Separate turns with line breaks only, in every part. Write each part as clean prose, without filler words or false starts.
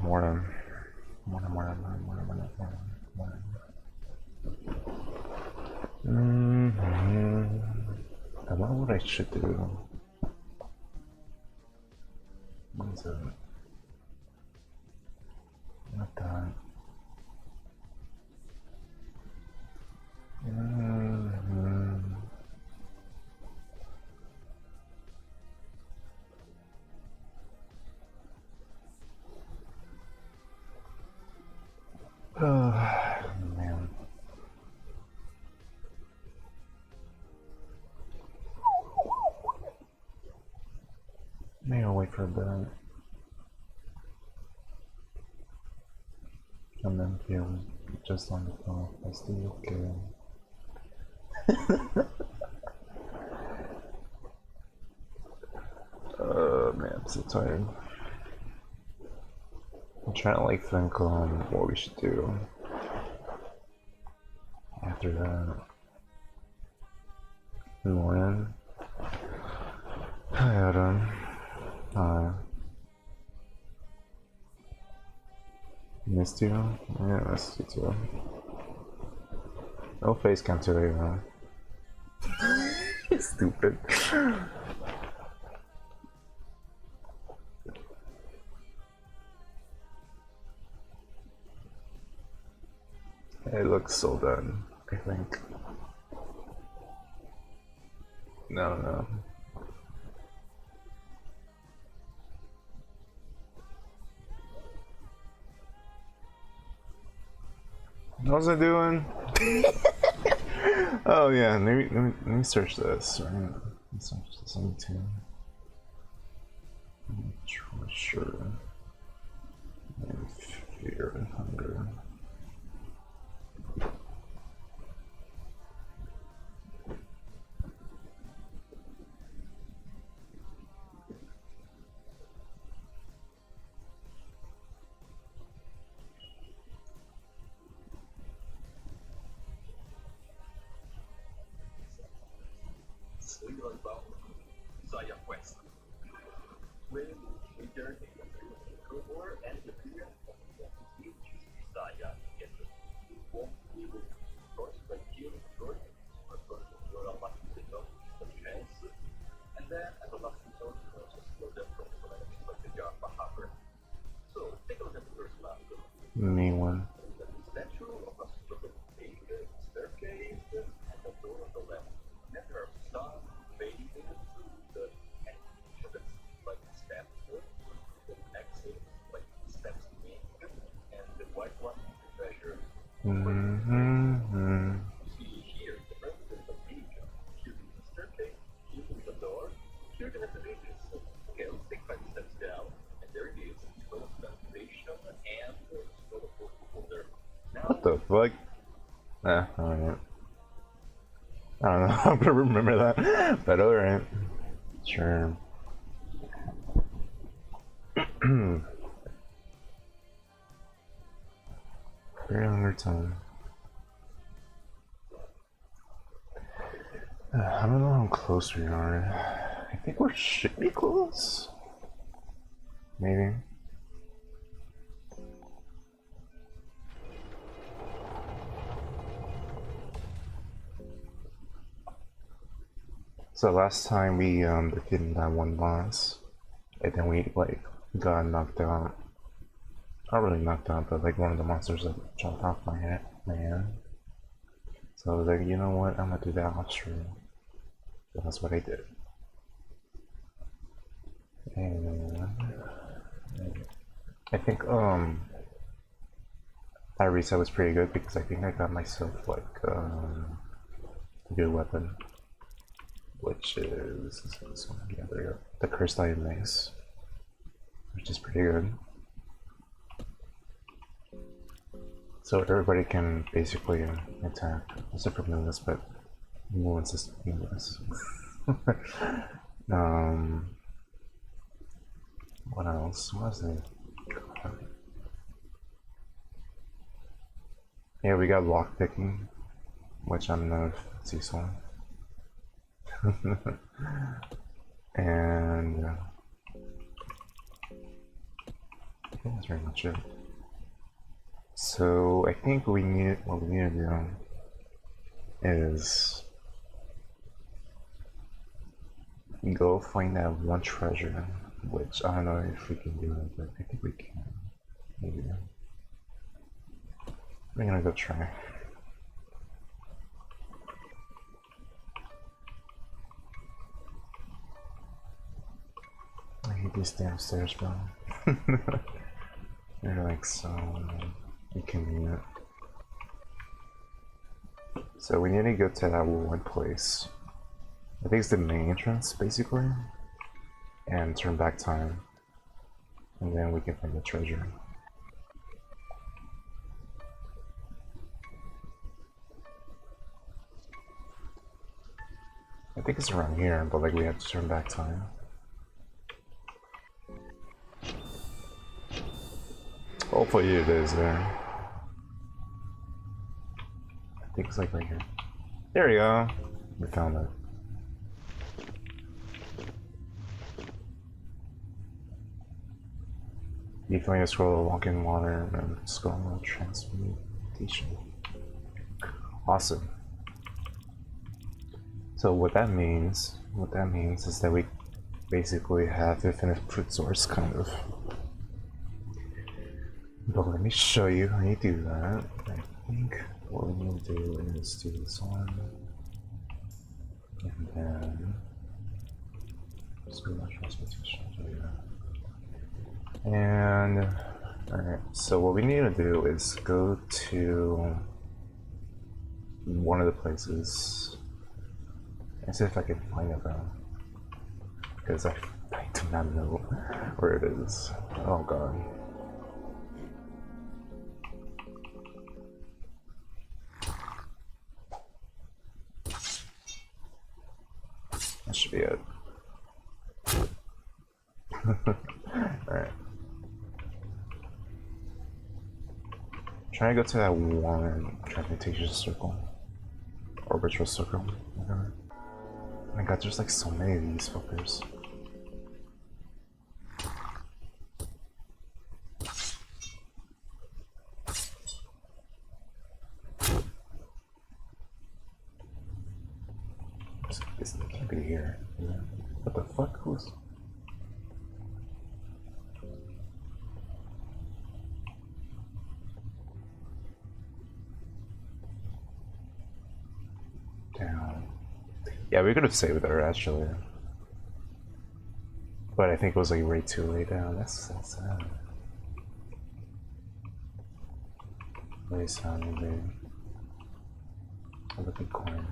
Morning. I wonder what I should do. What is it? Not that. Man. Maybe I'll wait for a bit. And then feel just on the phone. I still okay. Man, I'm so tired. I'm trying to like think on what we should do after that. Good morning. Hi, Adam. Hi. Missed you? Yeah, I missed you too. No face cam today, though. Stupid. It looks so done, I think. No. How's it doing? Oh yeah, let me search this. Right? Let me search this on too. Sure. And fear and hunger. Me one. What the fuck? Alright. I don't know, I'm gonna remember that. But alright. Sure. Very longer time. I don't know how close we are. I think we should be close. Maybe. So last time we defeated that one boss, and then we like got knocked out. Not really knocked out, but like one of the monsters like jumped off my hand. So I was like, you know what? I'm gonna do that off stream. So that's what I did. And I think that reset was pretty good because I think I got myself like a good weapon, which is this one. Yeah, there you go. The Cursed Iron Mace, which is pretty good. So everybody can basically attack, except for Moonless, but Moonless is Moonless. What else? What was it? Yeah, we got lockpicking. which I'm not useful. And I think that's very much it. So I think what we need to do is go find that one treasure, which I don't know if we can do it, but I think we can. Maybe. We're gonna go try. I hate these damn stairs, bro. They're like so inconvenient. So we need to go to that one place. I think it's the main entrance, basically. And turn back time. And then we can find the treasure. I think it's around here, but like we have to turn back time. Hopefully it is there. I think it's like right here. There we go. We found it. You find a scroll of walk in water and scroll of transmutation. Awesome. So what that means is that we basically have infinite fruit source, kind of. But let me show you how you do that. I think what we need to do is do this one. And then scroll of transmutation. And alright, so what we need to do is go to one of the places and see if I can find it though. Because I do not know where it is. Oh god. That should be it. Alright. Trying to go to that one transmutation circle. Orbital circle, whatever. Oh my god, there's like so many of these fuckers. This can't be here. What the fuck? Who's... Down. Yeah, we could have saved her actually. But I think it was like way too late down. That's so sad. Very sad, maybe. A lucky coin.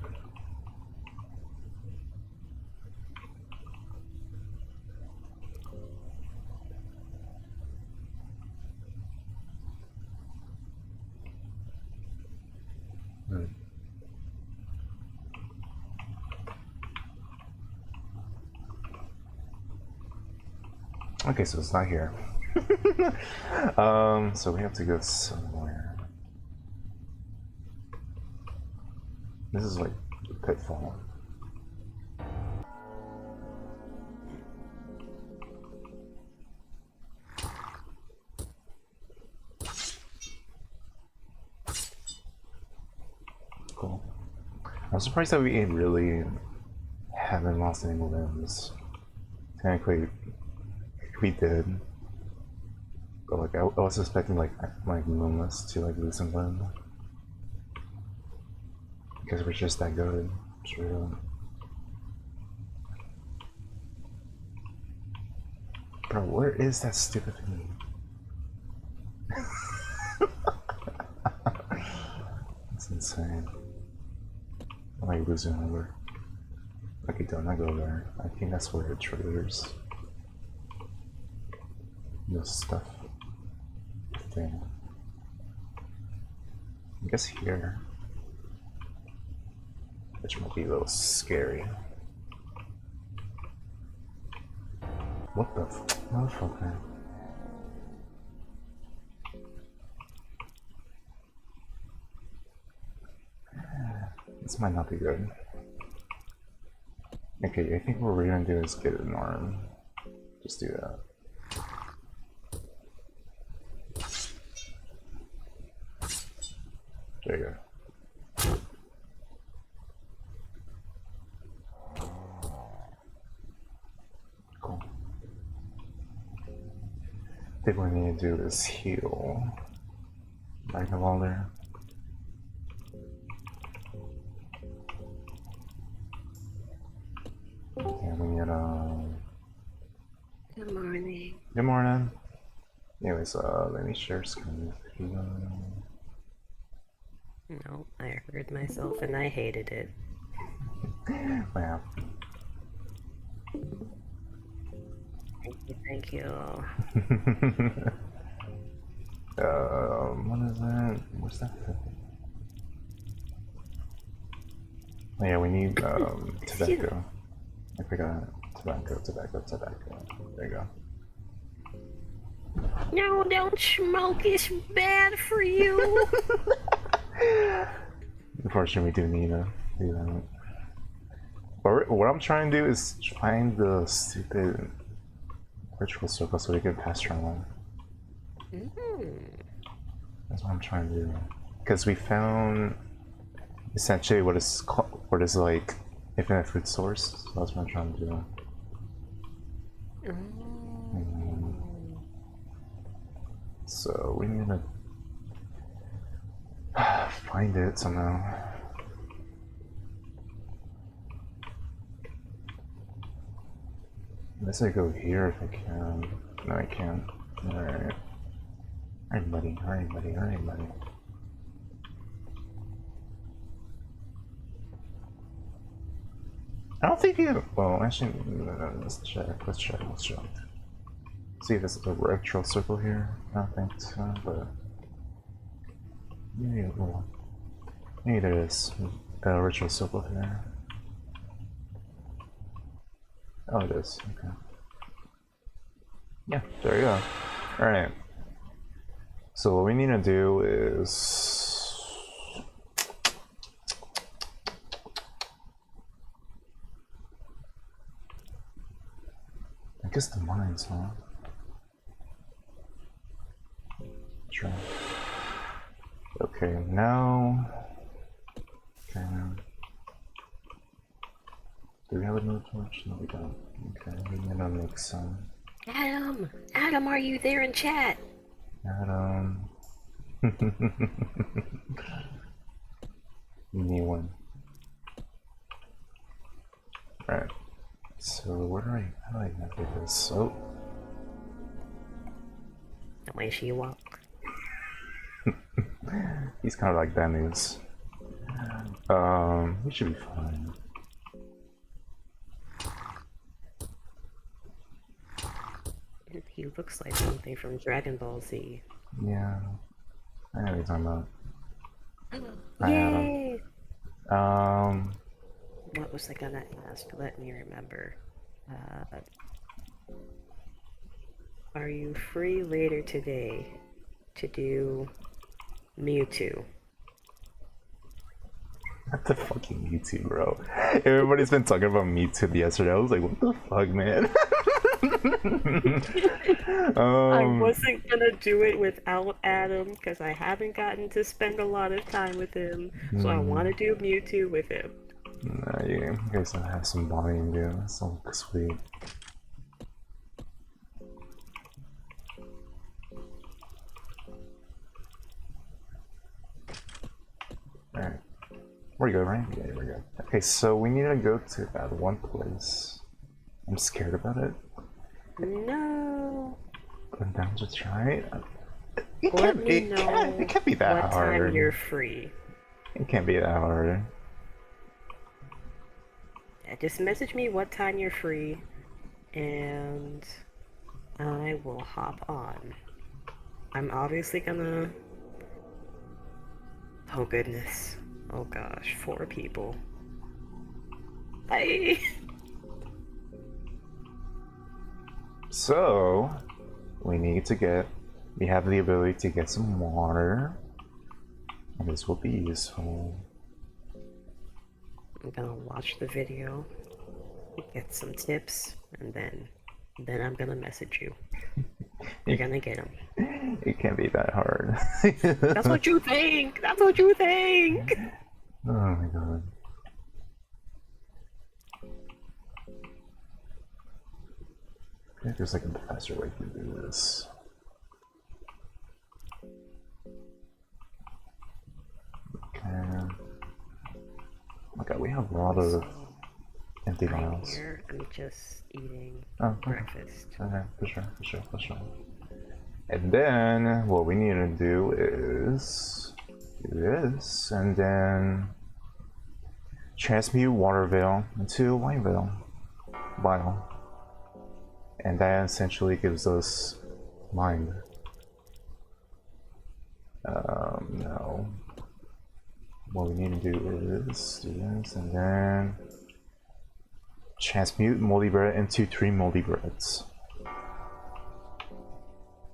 Okay, so it's not here. So we have to go somewhere. This is like a pitfall. Cool. I'm surprised that we really haven't lost any limbs. Technically, we did. But like, I was expecting like Moonless to like lose some limb. Because we're just that good. True. Bro, where is that stupid thing? That's insane. I'm like losing over. Okay, don't I go there? I think that's where it triggers this stuff. Thing. I guess here. Which might be a little scary. What the motherfucker? might not be good. Okay, I think what we're gonna do is get an arm. Just do that. There you go. Cool. I think what we need to do is heal. Back the wall there. And we need
Good morning.
Good morning. Anyways, let me share screen with you.
No, I heard myself and I hated it.
Wow.
Thank you.
What is that? What's that? Oh, yeah, we need tobacco. I forgot tobacco. There you go.
No, don't smoke. It's bad for you.
Unfortunately, we do need to do that. But what I'm trying to do is find the stupid ritual circle so we can pass around. That's what I'm trying to do. Because we found essentially what is like infinite food source. So that's what I'm trying to do. So we need to find it somehow. Unless I go here if I can. No, I can't. Alright. Alright, buddy. Alright, buddy. Alright, buddy. I don't think you. Well, actually, no, let's check. Let's check. See if there's a retro circle here. I don't think so, but maybe there is a retro circle here. Oh, it is. Okay. Yeah, there you go. All right. So what we need to do is I guess the mines, huh? Sure. Okay, now. Okay. Do we have a new torch? No, we don't. Okay, we need to make some.
Adam, are you there in chat?
Adam. New one. Alright. So how do I navigate this? Oh.
The way she walks.
He's kind of like that news. We should be fine.
He looks like something from Dragon Ball Z.
Yeah. I know what you're talking about.
Yay!
Adam.
What was I gonna ask? Let me remember. Are you free later today to do Mewtwo?
What the fucking Mewtwo, bro? Everybody's been talking about Mewtwo yesterday. I was like, what the fuck, man?
I wasn't gonna do it without Adam because I haven't gotten to spend a lot of time with him. So I want to do Mewtwo with him.
Nah, you guys have some bonding, dude. That's so sweet. Alright. We're good, right? Yeah, we're good. Okay, so we need to go to that one place. I'm scared about it.
No.
Going down to try it? It can't be that
what
hard.
time you're free.
It can't be that hard.
Yeah, just message me what time you're free, and I will hop on. I'm obviously gonna... Oh goodness. Oh gosh, 4 people. Bye!
So, we have the ability to get some water. And this will be useful.
I'm gonna watch the video, get some tips, and then I'm gonna message you. You're gonna get them.
It can't be that hard.
That's what you think. That's what you think.
Oh my god. I think there's like a faster way to do this. Okay. Oh my god, we have a lot of empty
I'm
vials.
here. I'm just eating
Okay.
breakfast.
Okay, for sure. And then what we need to do is do this, and then transmute water veil into wine veil vial, and that essentially gives us mind. No. What we need to do is do this, and then transmute moldy bread into 3 moldy breads.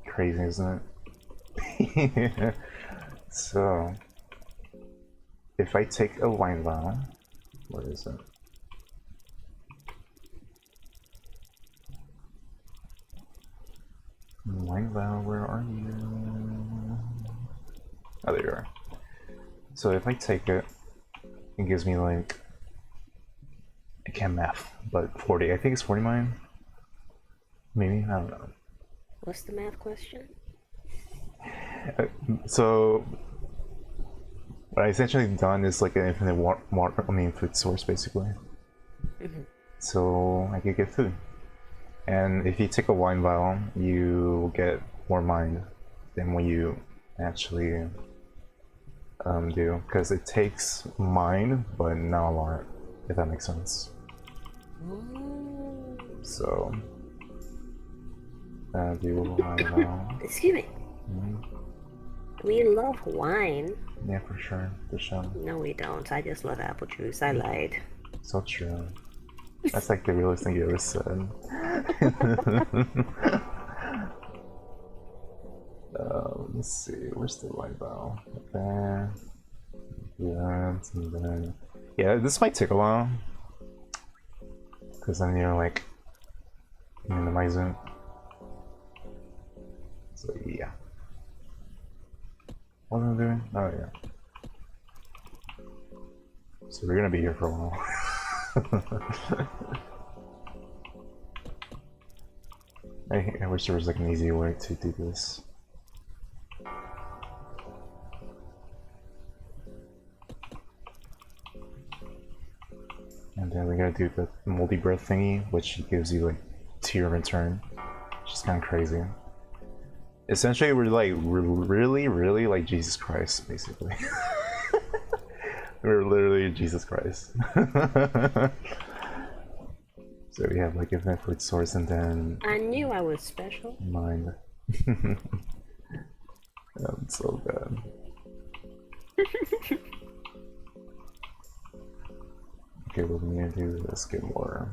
Crazy, isn't it? So, if I take a wine vial, what is it? Wine vial, where are you? Oh, there you are. So if I take it, it gives me like, I can't math, but 40. I think it's 40 mine. Maybe, I don't know.
What's the math question?
So what I essentially done is like an infinite food source basically. So I could get food. And if you take a wine vial, you get more mind than what you actually do, because it takes mind, but not a lot, if that makes sense. So, do wine vial.
Excuse me. We love wine.
Yeah, for sure.
No, we don't. I just love apple juice. I lied.
So true. That's like the realest thing you ever said. Let's see, where's the wine vial? There. Yeah, and then... Yeah, this might take a while. Because then you're like minimize it. So yeah. What am I doing? Oh yeah. So we're gonna be here for a while. I wish there was like an easy way to do this. And then we gotta do the moldy breath thingy, which gives you like 2 in return, which is kind of crazy. Essentially, we're really like Jesus Christ, basically. We're literally Jesus Christ. So we have like infinite food source, and then
I knew I was special.
mind. That's so bad. Okay, what we need to do is get more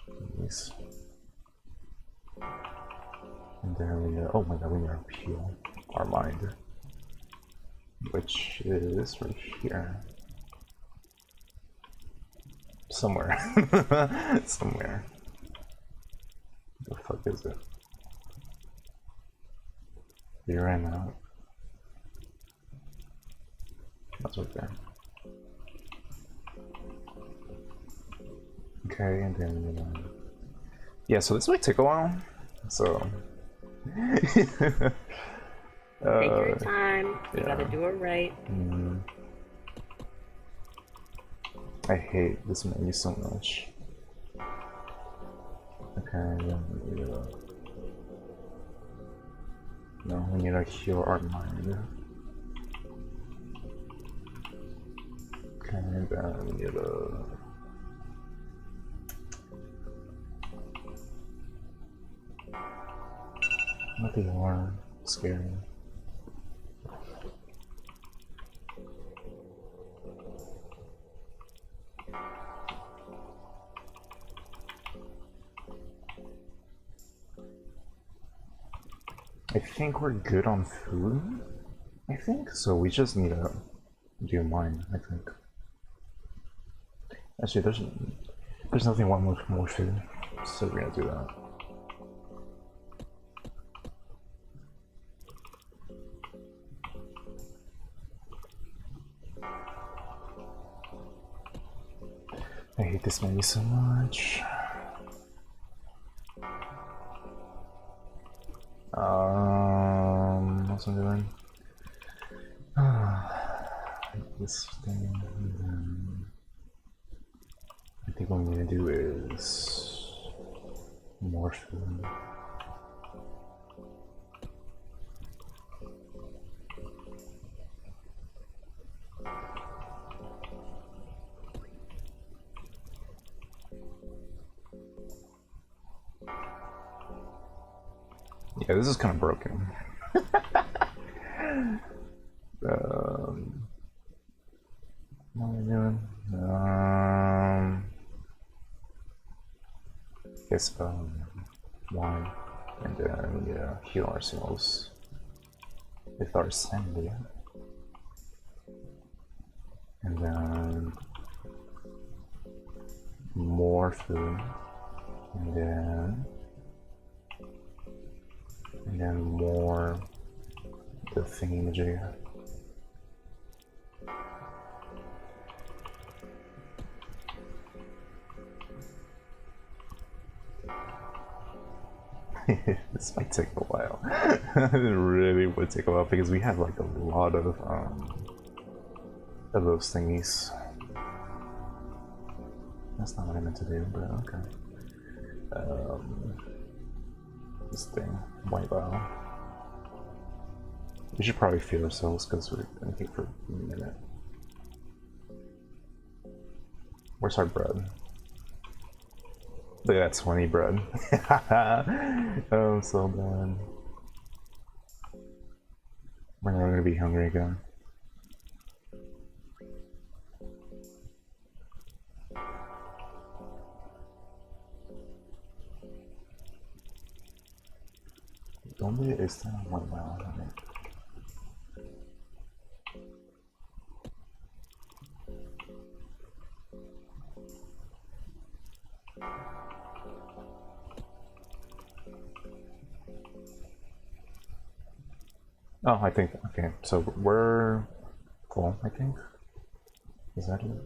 of these. And then we need, oh my god, we need to peel our mind, which is right here. Somewhere. Somewhere. The fuck is it? You ran out. That's right there. Okay, and then yeah, so this might take a while. So
Take your time. You
yeah.
gotta do it right.
I hate this menu so much. Okay, no, we need to heal our mind. Okay, and then we need to... Nothing more scary. I think we're good on food. I think so. We just need to do mine, I think. Actually, there's nothing one more food, so we're gonna do that. I hate this menu so much. What's I'm doing? This thing. I think what I'm gonna do is more food. Yeah, this is kind of broken. What am I doing? Guess wine, and then yeah, heal ourselves with our sanity, and then more food, and then more the thingamajig. This might take a while. It really would take a while because we have like a lot of those thingies. That's not what I meant to do, but okay. This thing, white bile. We should probably feed ourselves because we're gonna take for a minute. Where's our bread? Look at that 20 bread. Oh, so bad. We're never gonna be hungry again. ¿Dónde está? Bueno, bueno, oh, I think, okay, so we're full, I think. Is that it?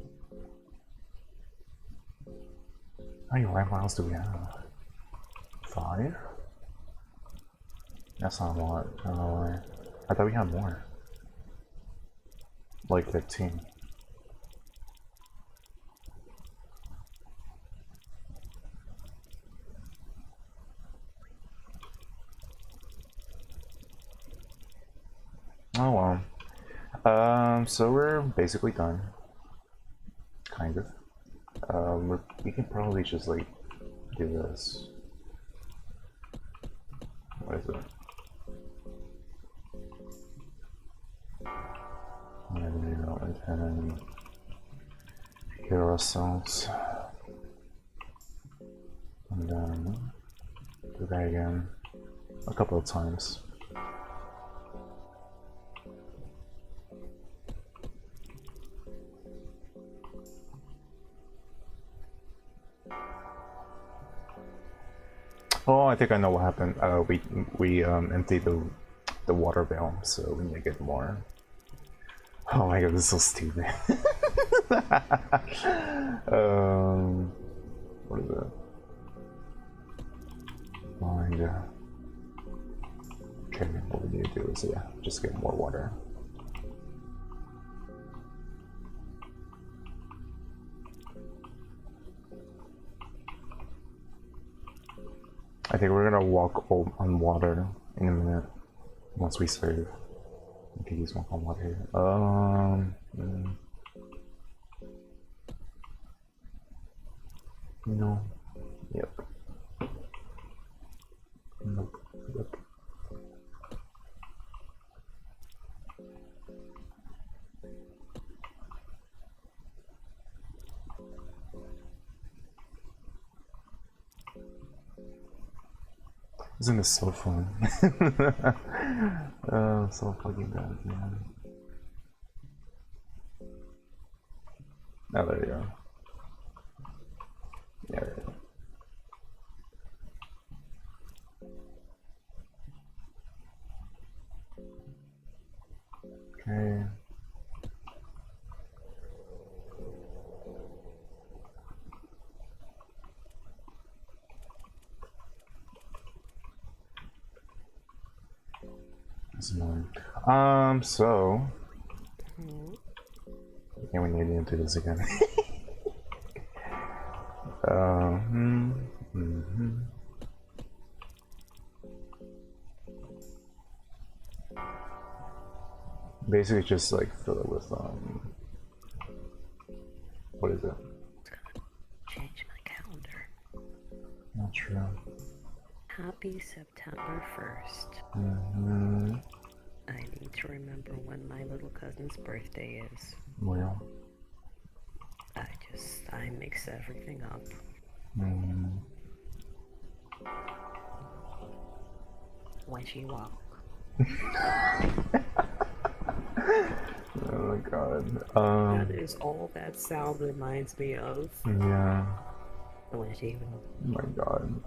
How many life miles do we have? 5? That's not a lot. I thought we had more. Like 15. Oh well. So we're basically done. Kind of. We can probably just like do this. What is it? And then heal ourselves. And then do that again a couple of times. Oh, I think I know what happened. We emptied the water valve, so we need to get more. Oh my god, this is so stupid. What is it? Find. Okay, what we need to do is yeah, just get more water. I think we're gonna walk on water in a minute once we save. We can use walk on water here. No. Yep. Nope. Yep. Isn't this so fun? Oh, so fucking bad, man. Oh, there you go. That's annoying. So yeah, we need to do this again. Basically, just like fill it with what is it?
Change my calendar.
Not true.
Happy September 1st. I need to remember when my little cousin's birthday is.
Well.
I mix everything up. When she walk.
Oh my god.
That is all that sound reminds me of.
Yeah.
When she walk.
Oh my god.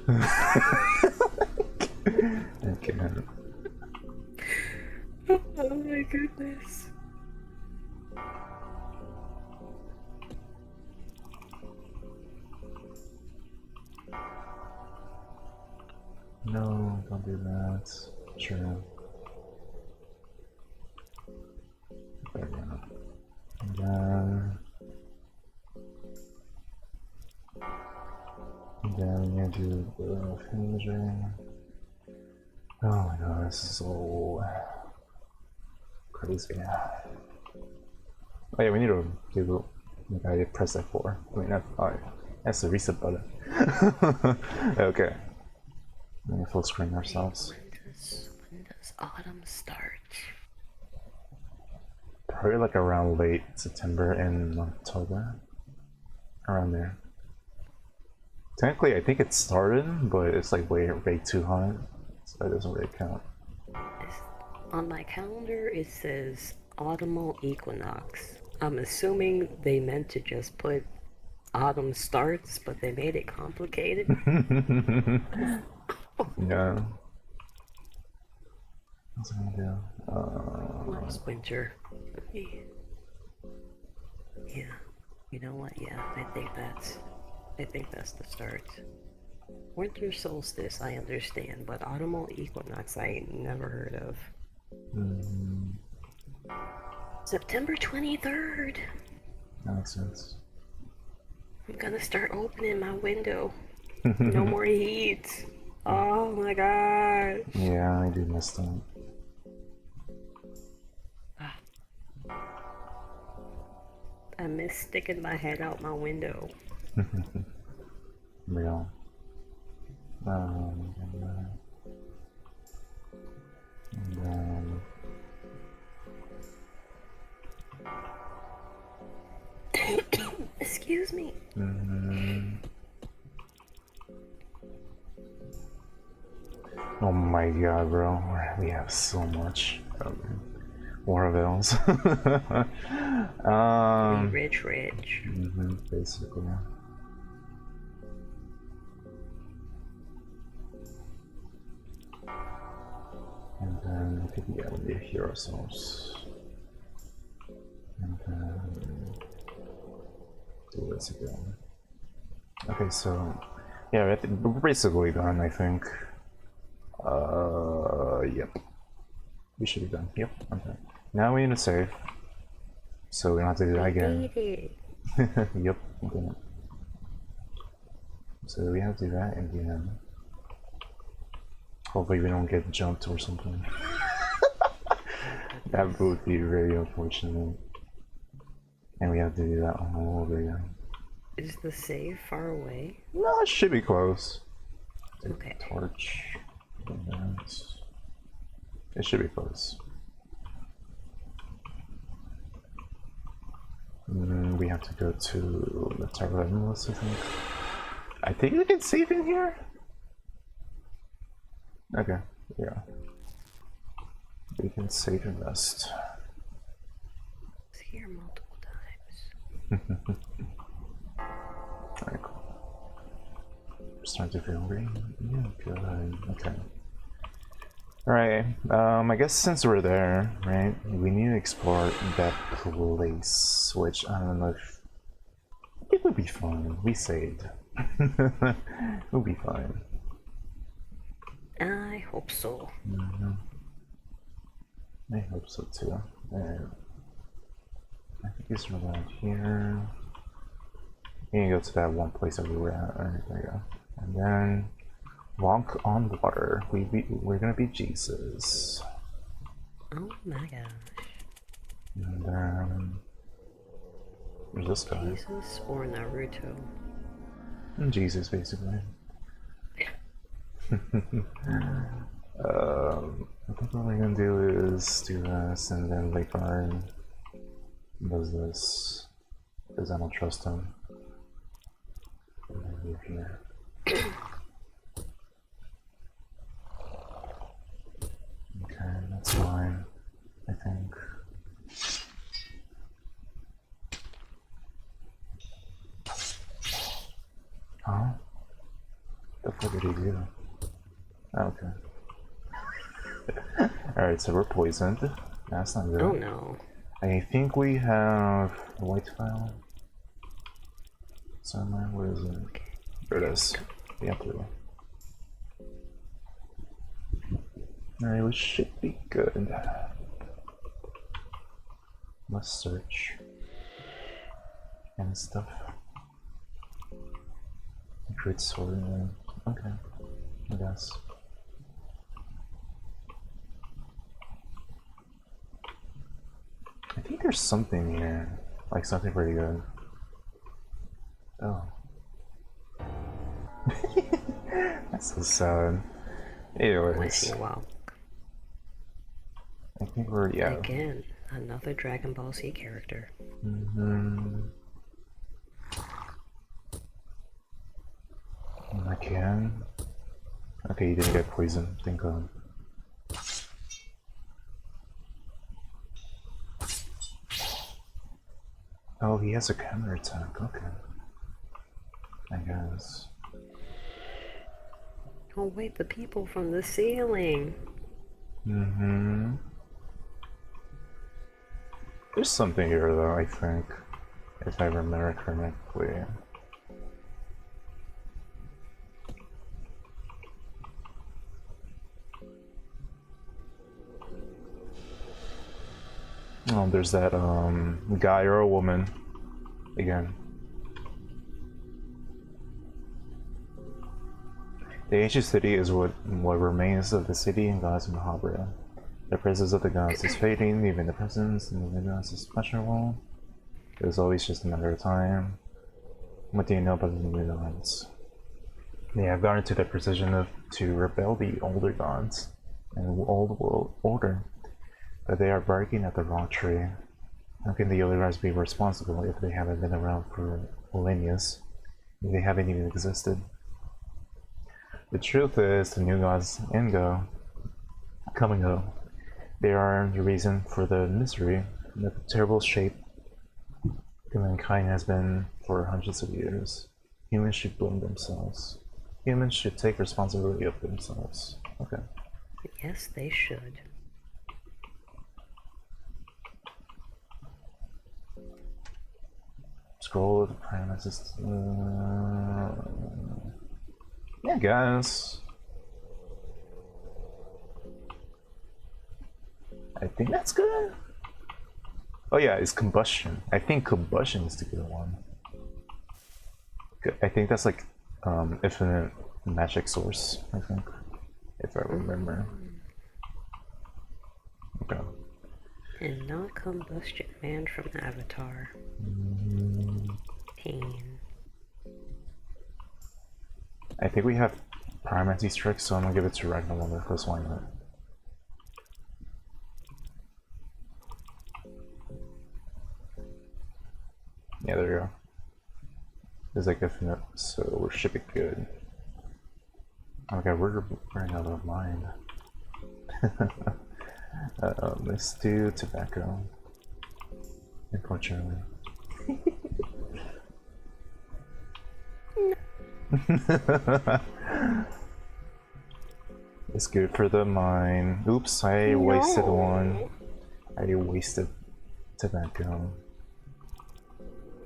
I can't.
Oh my goodness.
No, don't do that. Sure. There we go. And then we're gonna do the hinging. Oh my god, this is so crazy. Oh yeah, we need to do like I press F4. I mean F5. That's the reset button. Okay. Let me full screen ourselves.
When does autumn start?
Probably like around late September and October. Around there. Technically I think it started, but it's like way too hot. So that doesn't really count.
On my calendar it says autumnal equinox. I'm assuming they meant to just put autumn starts, but they made it complicated.
Yeah. What's it gonna do?
Where's winter? Yeah. You know what? Yeah, I think that's the start. Winter solstice, I understand, but autumnal equinox, I ain't never heard of. September 23rd.
That makes sense.
I'm gonna start opening my window. No more heat. Oh my god.
Yeah, I do miss that.
I miss sticking my head out my window.
Real. And
Excuse me.
Oh my god, bro. We have so much. War veils.
Rich.
Basically. And then I think yeah, we need to heal ourselves. And then do this again. Okay, so yeah, we're basically done, I think. Yep. We should be done. Yep. Okay. Now we need to save, so we don't have to do that again. Yep. Okay. So we have to do that again. Hopefully we don't get jumped or something. That would be very unfortunate. And we have to do that all over again.
Is the save far away?
No, it should be close.
Okay.
Torch. It should be close. We have to go to the Tower of Endless, I think. I think we can save in here? Okay, yeah. We can save and rest.
It's here multiple times.
Alright, cool. Starting to feel hungry? Yeah, good. Okay. Alright, I guess since we're there, right, we need to explore that place, which I don't know if... It would be fun. We saved. We'll be fine.
I hope so.
I hope so too. And I think it's around here. You can go to that one place that we were at. Alright, there you go. And then walk on water. We're gonna be Jesus.
Oh my gosh.
And then there's this guy.
Jesus or Naruto?
Jesus, basically. I think what we're gonna do is do this, and then Lakard does this, because I don't trust him. And then leave here. Okay, that's fine, I think. Huh? The fuck did he do? Okay. Alright, so we're poisoned. That's not good.
Oh no.
I think we have a white file somewhere. Where is it?
Okay.
There it is. Yeah, blue. Alright, we should be good. Let's search and stuff. Create sorting. Okay, I guess. I think there's something here, like something pretty good. Oh. That's so sad. Anyways.
Wish you well.
I think we're, yeah.
Again, another Dragon Ball Z character.
I can. Okay, you didn't get poisoned, thank God. Oh, he has a counter attack, okay. I guess.
Oh wait, the people from the ceiling.
There's something here though, I think. If I remember correctly. Oh, there's that guy or a woman again. The ancient city is what remains of the city and gods of Mahabharata. The presence of the gods is fading, even the presence of the gods is questionable. It was always just a matter of time. What do you know about the new gods? They have gotten to the precision to rebel the older gods and the old world order, but they are barking at the wrong tree. How can the older gods be responsible if they haven't been around for millennia? If they haven't even existed? The truth is, the new gods come and go. They are the reason for the misery, the terrible shape mankind has been for hundreds of years. Humans should blame themselves. Humans should take responsibility of themselves. Okay.
Yes, they should.
Scroll the premises. Yeah, guys. I think that's good. Oh yeah, it's combustion. I think combustion is the good one. I think that's like infinite magic source, I think. If I remember. Okay.
And not combustion man from Avatar. Pain.
I think we have Primacy Strix, so I'm gonna give it to Ragnar because why not? Yeah, there you go. There's like infinite, so we should be good. Okay, we're running out of mind. Let's do tobacco. Unfortunately. It's good for the mind. Oops, I wasted one. I wasted tobacco.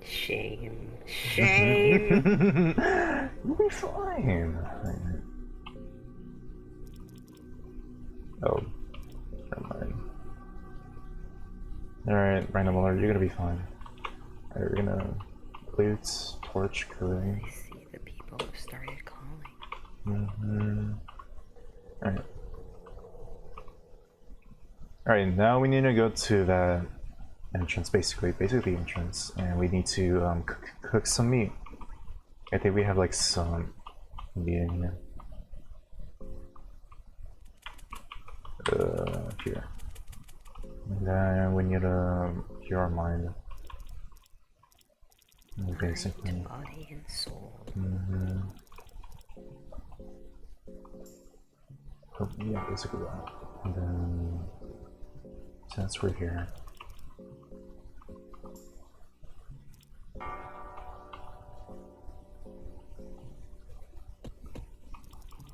Shame. Shame.
You'll be fine. Oh, never mind. Alright, random alert, you're gonna be fine. Alright, we're gonna plates, torch, curry.
I see the people have started calling.
Alright. Alright, now we need to go to that entrance, basically the entrance, and we need to cook some meat. I think we have like some meat in here. Here. And then we need to cure our mind. Basically.
Mind, body, and soul.
Oh, yeah, basically that. And then since we're here.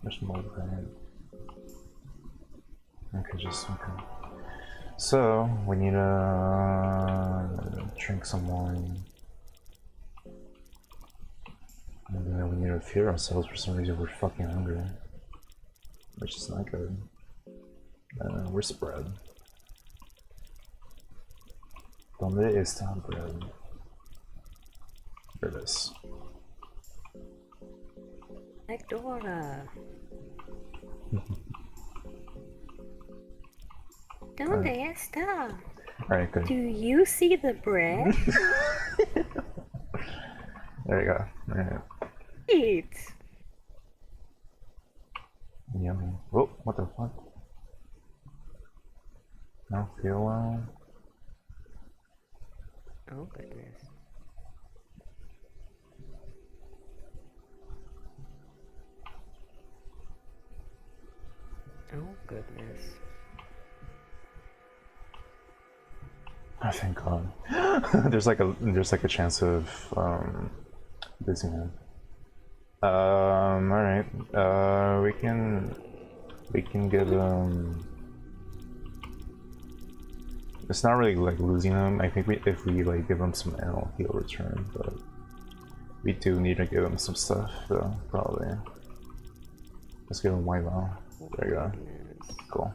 There's more granite. Okay, just okay. So we need to drink some wine. And then we need to feed ourselves. For some reason we're fucking hungry. Which is not good. We're spread. ¿Dónde está bread? There it is.
Dora. ¿Dónde está?
Alright, good.
Do you see the bread?
There you go. Alright.
Eat.
Yummy. Oh, what the fuck? I don't feel well.
Oh goodness. Oh goodness.
Oh, thank God. there's like a chance of losing him. Alright. We can get it's not really like losing him. I think if we like give him some ammo, he'll return, but we do need to give him some stuff, though, probably. Let's give him white ball. There you go. Cool.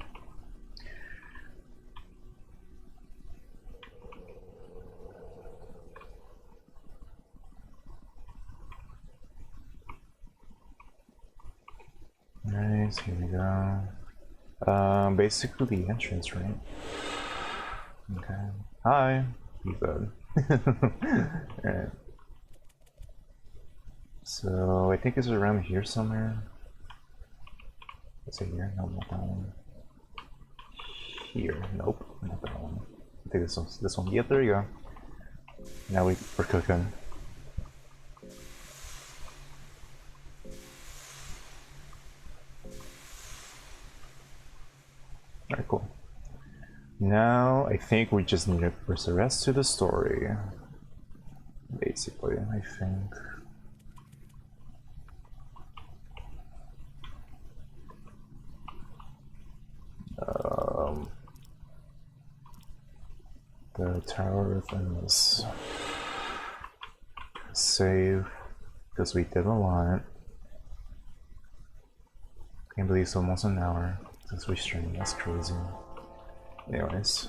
Nice, here we go. Basically the entrance, right? Okay. Hi. He's dead. Alright. So I think it's around here somewhere. Is it here? No, not that one. Here. Nope, not that one. I think this one. This one. Yep, there you go. Now we're cooking. Alright, cool. Now I think we just need to press the rest to the story. Basically, I think. The Tower of Endless. Save, because we did a lot. Can't believe it's almost an hour since we streamed. That's crazy. Anyways.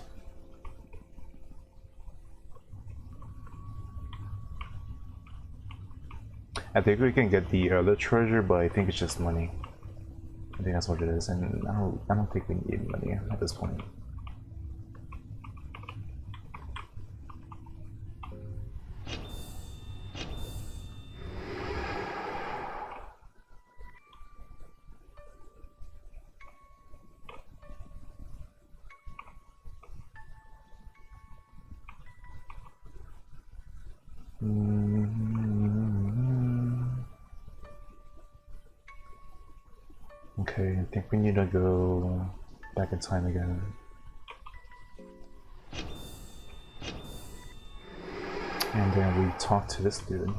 I think we can get the other treasure, but I think it's just money. I think that's what it is, and I don't think we need money at this point. Okay, I think we need to go back in time again. And then we talk to this dude.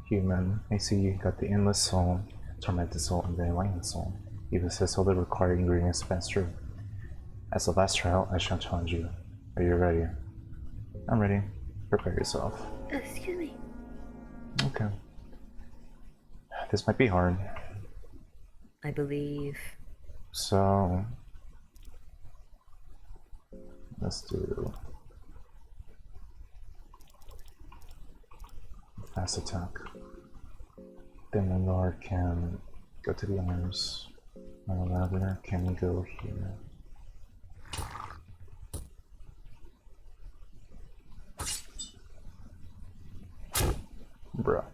Human, I see you got the endless soul, tormented soul, and the enlightened soul. You possess all the required ingredients to pass through. As the last trial, I shall challenge you. Are you ready? I'm ready. Prepare yourself.
Excuse me.
Okay. This might be hard.
I believe.
So let's do fast attack. Then Lengar can go to the arms. Lavender can go here. Bruh.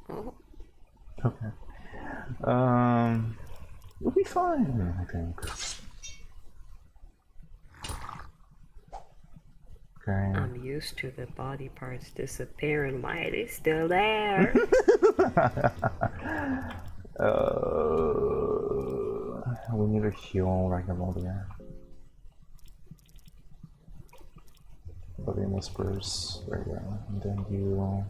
Oh.
Okay. We'll be fine, I think. Okay.
I'm used to the body parts disappearing. Why are they still there?
We need to heal Ragnarok. Body whispers. There you go. And then you.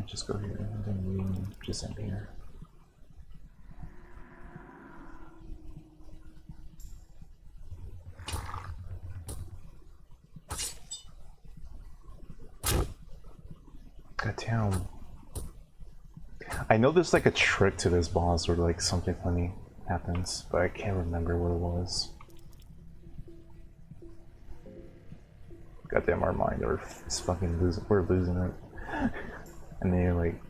Just go here, and then we just end here. God damn. I know there's like a trick to this boss where like something funny happens, but I can't remember what it was. Goddamn, our mind, we're losing it. And then you're like,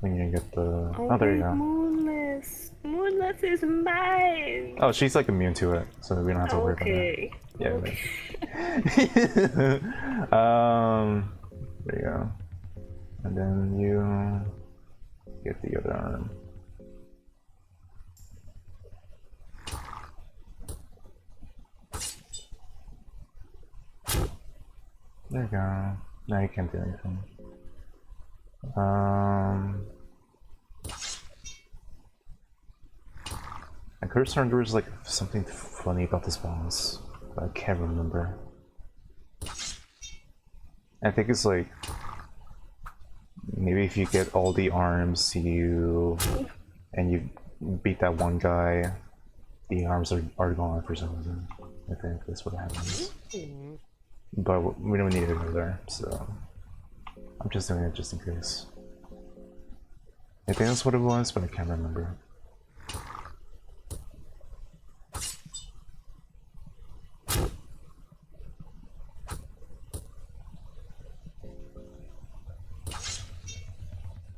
when you get the... Oh, there you go.
Moonless. Moonless is mine.
Oh, she's like immune to it, so we don't have to worry about that. Yeah.
Okay.
There you go. And then you get the other arm. There you go. Now you can't do anything. I could have sworn there was like something funny about this boss, but I can't remember. I think it's like maybe if you get all the arms and you beat that one guy, the arms are gone for some reason. I think that's what happens. But we don't need to go there, so I'm just doing it just in case. I think that's what it was, but I can't remember.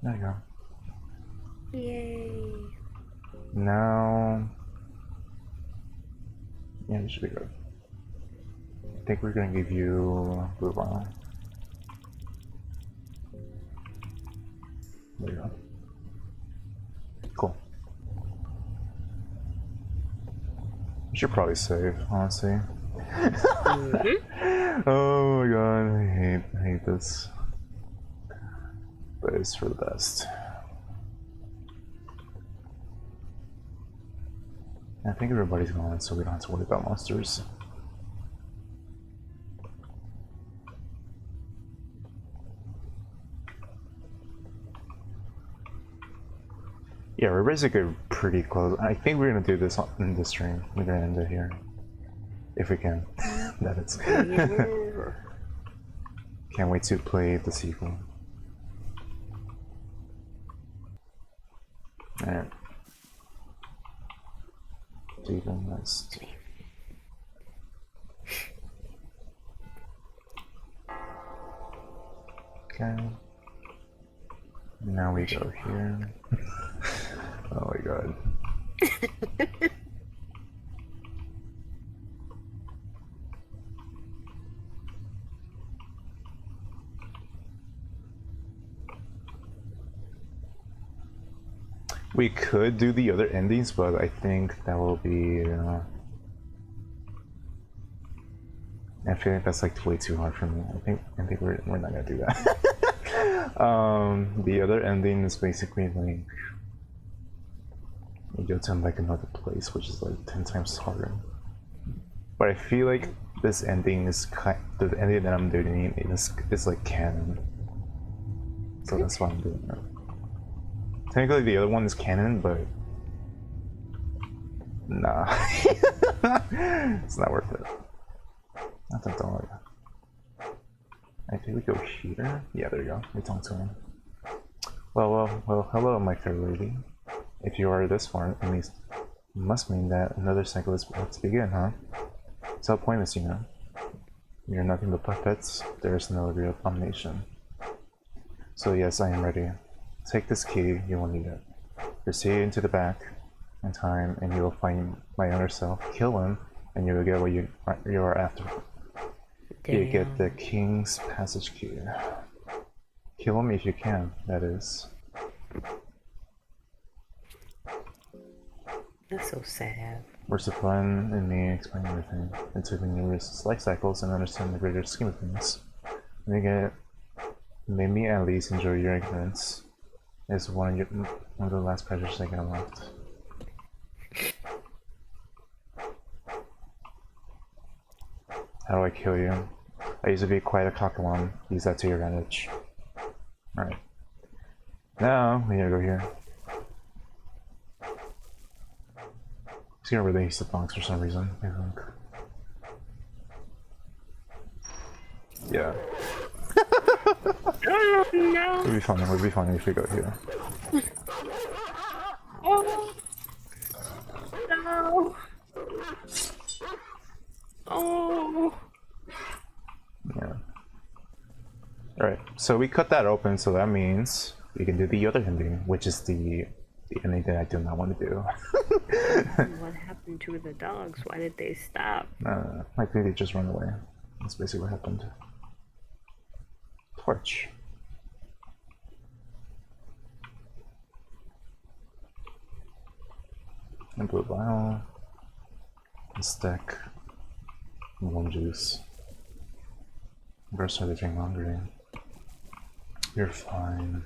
There you go.
Yay.
Now... yeah, this should be good. I think we're gonna give you blue vial. There you go. Cool. We should probably save, honestly. Oh my god, I hate this. But it's for the best. I think everybody's gone, so we don't have to worry about monsters. Yeah, we're basically pretty close. I think we're gonna do this in this stream. We're gonna end it here. If we can. That is. Can't wait to play the sequel. Alright. Do the next. Okay. Now we go here. Oh my god. We could do the other endings, but I think that will be... I feel like that's like way too hard for me. I think we're not gonna do that. The other ending is basically like you go to like another place, which is like 10 times harder. But I feel like this ending is the ending that I'm doing is like canon, so that's why I'm doing it. Technically, the other one is canon, but Nah. It's not worth it. That's a dog. I think we go here. Yeah, there you go. We talk to him. Well, hello, my fair lady. If you are this far, at least must mean that another cycle is about to begin, huh? So pointless, you know. You're nothing but puppets. There is no real abomination. So yes, I am ready. Take this key, you will need it. Proceed into the back in time, and you will find my younger self. Kill him, and you will get what you are after. You get the King's Passage key. Kill him if you can, that is.
That's so sad.
Where's the fun in me explaining everything into the numerous life cycles and understand the greater scheme of things? Made me at least enjoy your ignorance. It's one of the last pleasures I got left. How do I kill you? I used to be quite a cocky one. Use that to your advantage. Alright. Now, we gotta go here. He's gonna release the box for some reason, I think. Yeah.
Oh no!
We'll be fine if we go here.
Oh no! Oh!
Yeah. Alright, so we cut that open, so that means we can do the other ending, which is the ending that I do not want to do.
What happened to the dogs? Why did they stop?
I think they just run away. That's basically what happened. Torch. And blue vial. A stack. And one juice. Better start getting hungry. You're fine.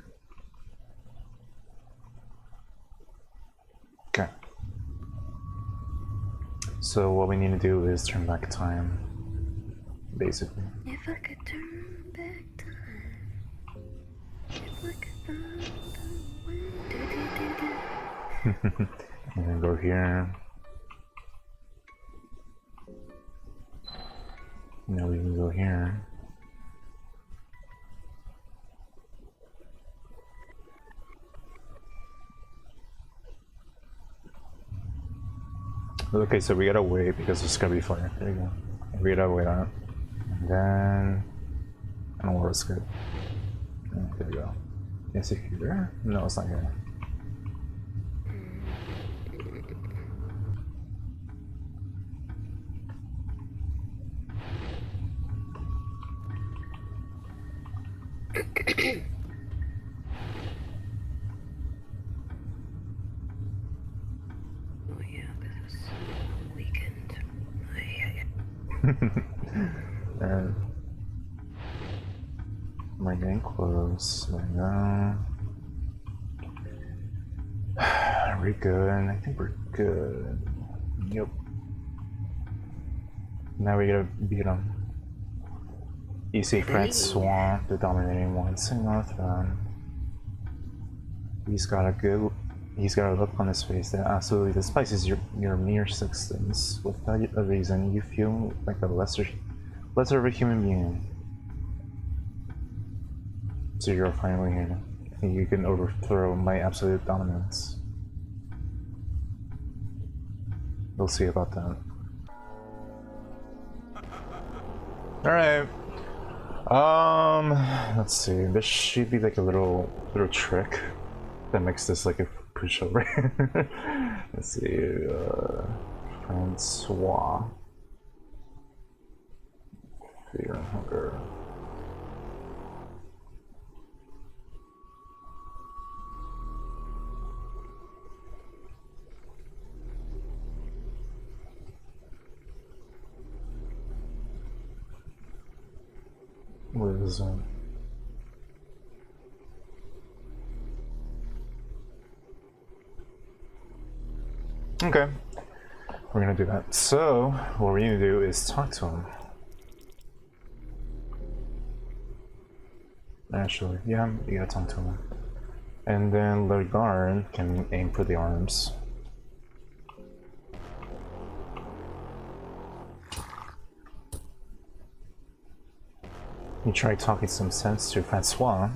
Okay. So what we need to do is turn back time. Basically.
If I could turn back time. If I could find a way.
And then go here. Now we can go here. Okay, so we gotta wait because it's gonna be fire. There you go. We gotta wait on it. And then I don't know where it's good. Oh, there we go. Is it here? No, it's not here.
Oh yeah, because it's a weekend.
And we're getting close. There we go. Are we good? I think we're good. Yep. Now we gotta beat him. You see Francois, the dominating one, sitting on the throne. He's got a look on his face that absolutely despises your mere existence. Without a reason, you feel like a lesser of a human being. So you're finally here. You can overthrow my absolute dominance. We'll see about that. Alright. Let's see. There should be like a little trick that makes this like a pushover. Let's see. Francois. Fear and hunger. What is that? Okay, we're gonna do that. So, what we're gonna do is talk to him. Actually, yeah, you gotta talk to him. And then the guard can aim for the arms. You try talking some sense to Francois,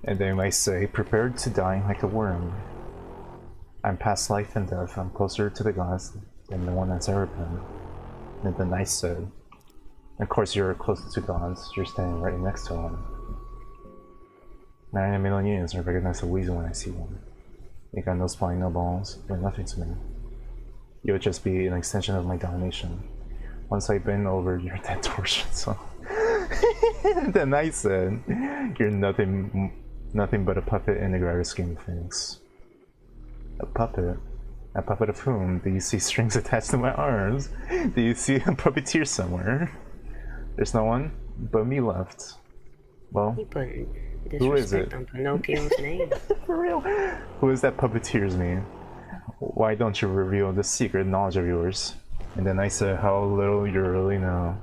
and they might say, prepared to die like a worm. I'm past life and death, I'm closer to the gods than no one has ever been. And the knight said, of course you're closer to gods, you're standing right next to one. 9 million years, I recognize a weasel when I see one. You got no spine, no balls, they're nothing to me. You'll just be an extension of my domination. Once I bend over your dead torsion, so... The knight said, you're nothing but a puppet in the greater scheme of things. A puppet? A puppet of whom? Do you see strings attached to my arms? Do you see a puppeteer somewhere? There's no one but me left. Well,
He put
who is it?
disrespect on Pinocchio's name.
For real? Who is that puppeteer's name? Why don't you reveal this secret knowledge of yours? And then I said, how little you really know.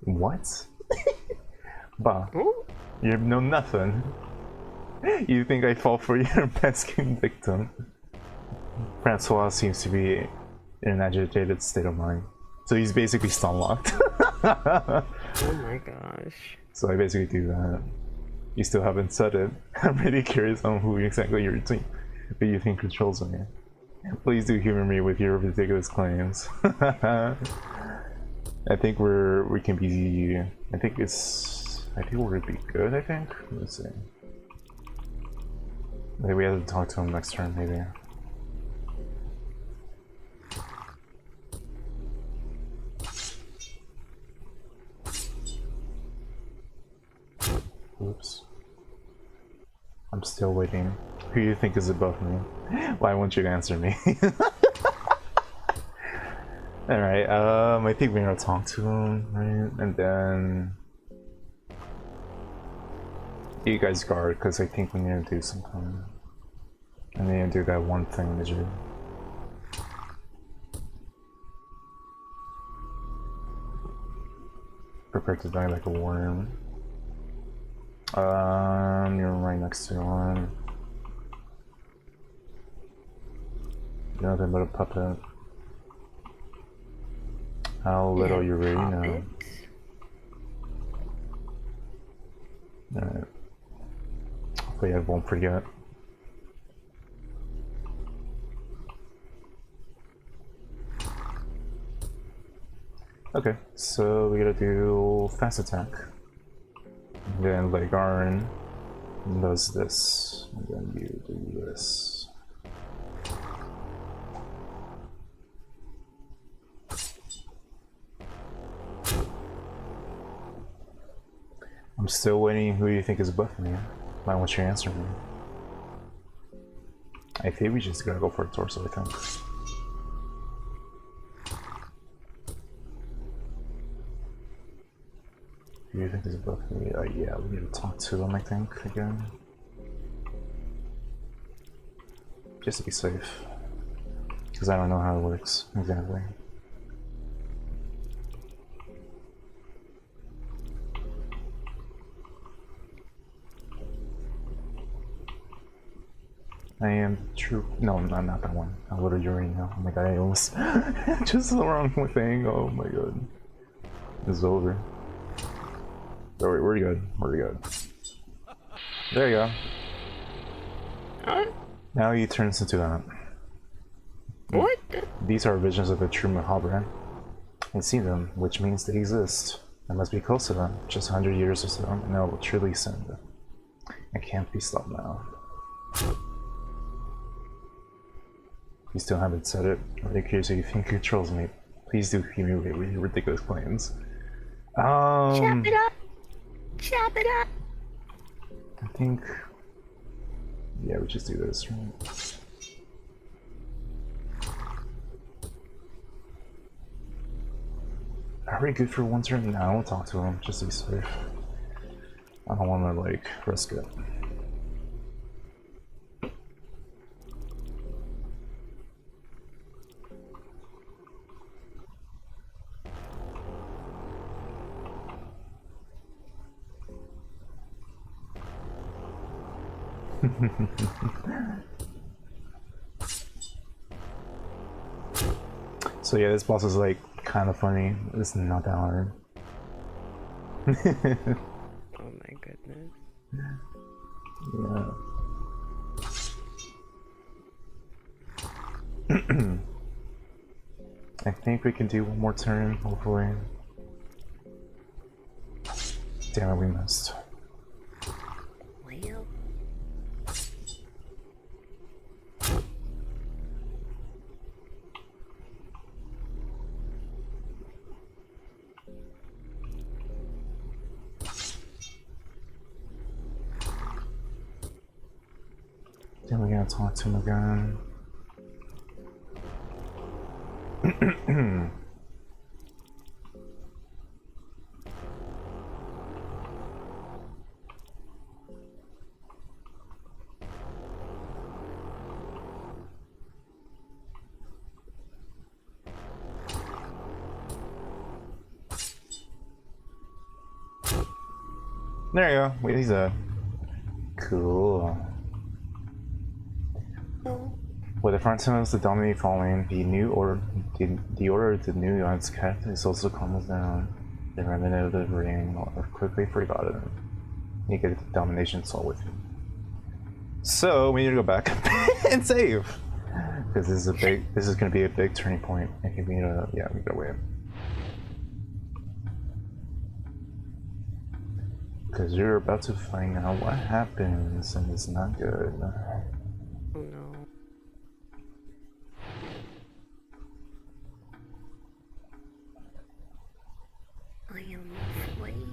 What? Bah, you know nothing. You think I fall for your pesking victim? Francois seems to be in an agitated state of mind. So he's basically stun locked.
Oh my gosh.
So I basically do that. You still haven't said it. I'm really curious on who exactly you're team, but you think controls me. Please do humor me with your ridiculous claims. I think we can be. I think we're gonna be good. I think. Let's see. Maybe we have to talk to him next turn. Maybe. Oops. I'm still waiting. Who do you think is above me? Why won't you answer me? Alright, I think we're gonna talk to him, right? And then... You guys guard, because I think we need to do something. I need to do that one thing to do. Prepare to die like a worm. You're right next to one. Nothing but a puppet. How little you really know. Alright. Hopefully I won't forget. Okay, so we gotta do fast attack. And then Legarn does this. And then you do this. I'm still waiting. Who do you think is above me? Why won't you answer me? I think we just gotta go for a torso, I think. Who do you think is above me? Yeah, we need to talk to them, I think, again. Just to be safe. Because I don't know how it works, exactly. I am true. No, I'm not that one. I'm literally Urino. Oh my god, I almost just the wrong thing. Oh my god. It's over. Alright, we're good. We're good. There you go. Now he turns into that.
What?
These are visions of the true Mahabharata. I see them, which means they exist. I must be close to them. Just 100 years or so, and I will truly send them. I can't be stopped now. You still haven't said it. I'm really curious if you think it controls me. Please do humiliate with your ridiculous claims.
Chop it up! Chop it up!
I think... Yeah, we just do this, right? Are we good for one turn? No, I won't talk to him, just to be safe. I don't want to, like, risk it. So yeah, this boss is like kind of funny. It's not that hard.
Oh my goodness.
Yeah. I think we can do one more turn, hopefully. Damn it, we missed.
Well.
Then we gotta talk to him again. There you go. Wait, he's a cool.
Oh.
With the front tunnels, the dominate falling, the order of the new units kept is also comes down. The remnant of the ring are quickly forgotten. You get the domination soul with you. So we need to go back and save. Because this is gonna be a big turning point. I think we need to, yeah, we gotta wait. Because you're about to find out what happens, and it's not good.
Oh no. I am afraid.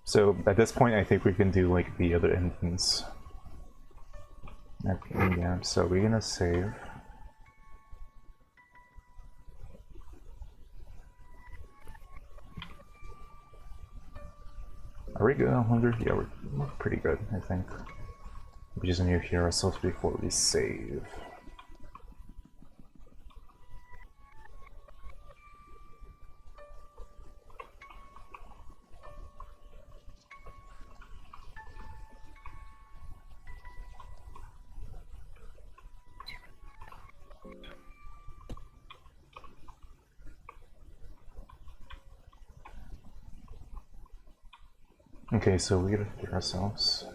So at this point, I think we can do like the other endings. Yeah, so we're gonna save. Are we good on 100? Yeah, we're pretty good, I think. We just need to heal ourselves before we save. Okay, so we gotta heal ourselves.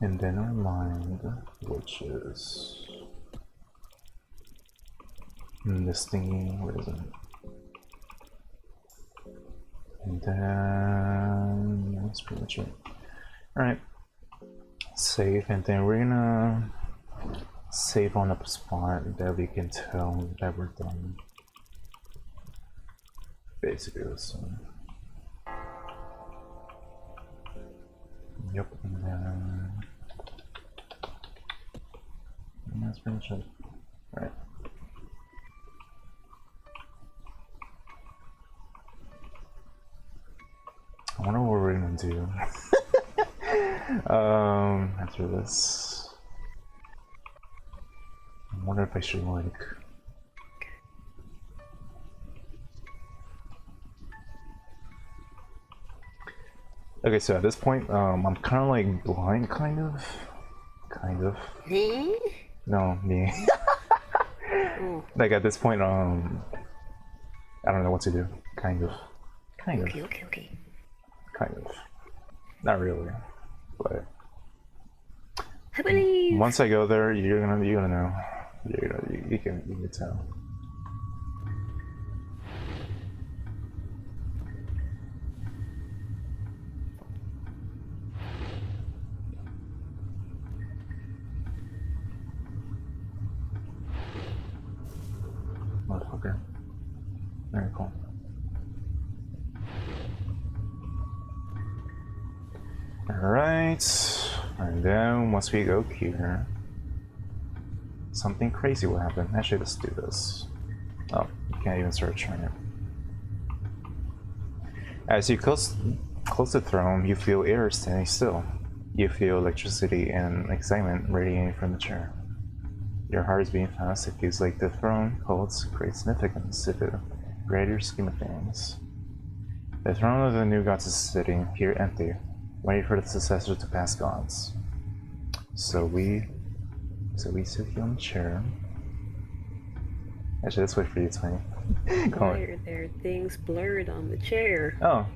And then our mind, which is this thingy, where is it? And then that's pretty much it. Alright. Save, and then we're gonna save on a spot that we can tell that we're done. Basically, so. Yep, and then that's pretty much it. Alright. I wonder what we're gonna do. After this. I wonder if I should like. Okay, so at this point, I'm kind of like blind, kind of.
Me?
No, me.
Oh.
Like at this point, I don't know what to do. Kind of.
Okay.
Kind of. Not really, but
I believe.
once I go there, you're gonna know. You can tell. Motherfucker. Very cool. Alright. And then once we go here, something crazy will happen. Actually, let's do this. Oh, you can't even start trying it. As you close the throne, you feel air standing still. You feel electricity and excitement radiating from the chair. Your heart is beating fast. It feels like the throne holds great significance to the greater scheme of things. The throne of the new gods is sitting here empty, waiting for the successor to pass gods. So we sit here on the chair. Actually, let's wait for you, Tiny.
Why are there things blurred on the chair?
Oh,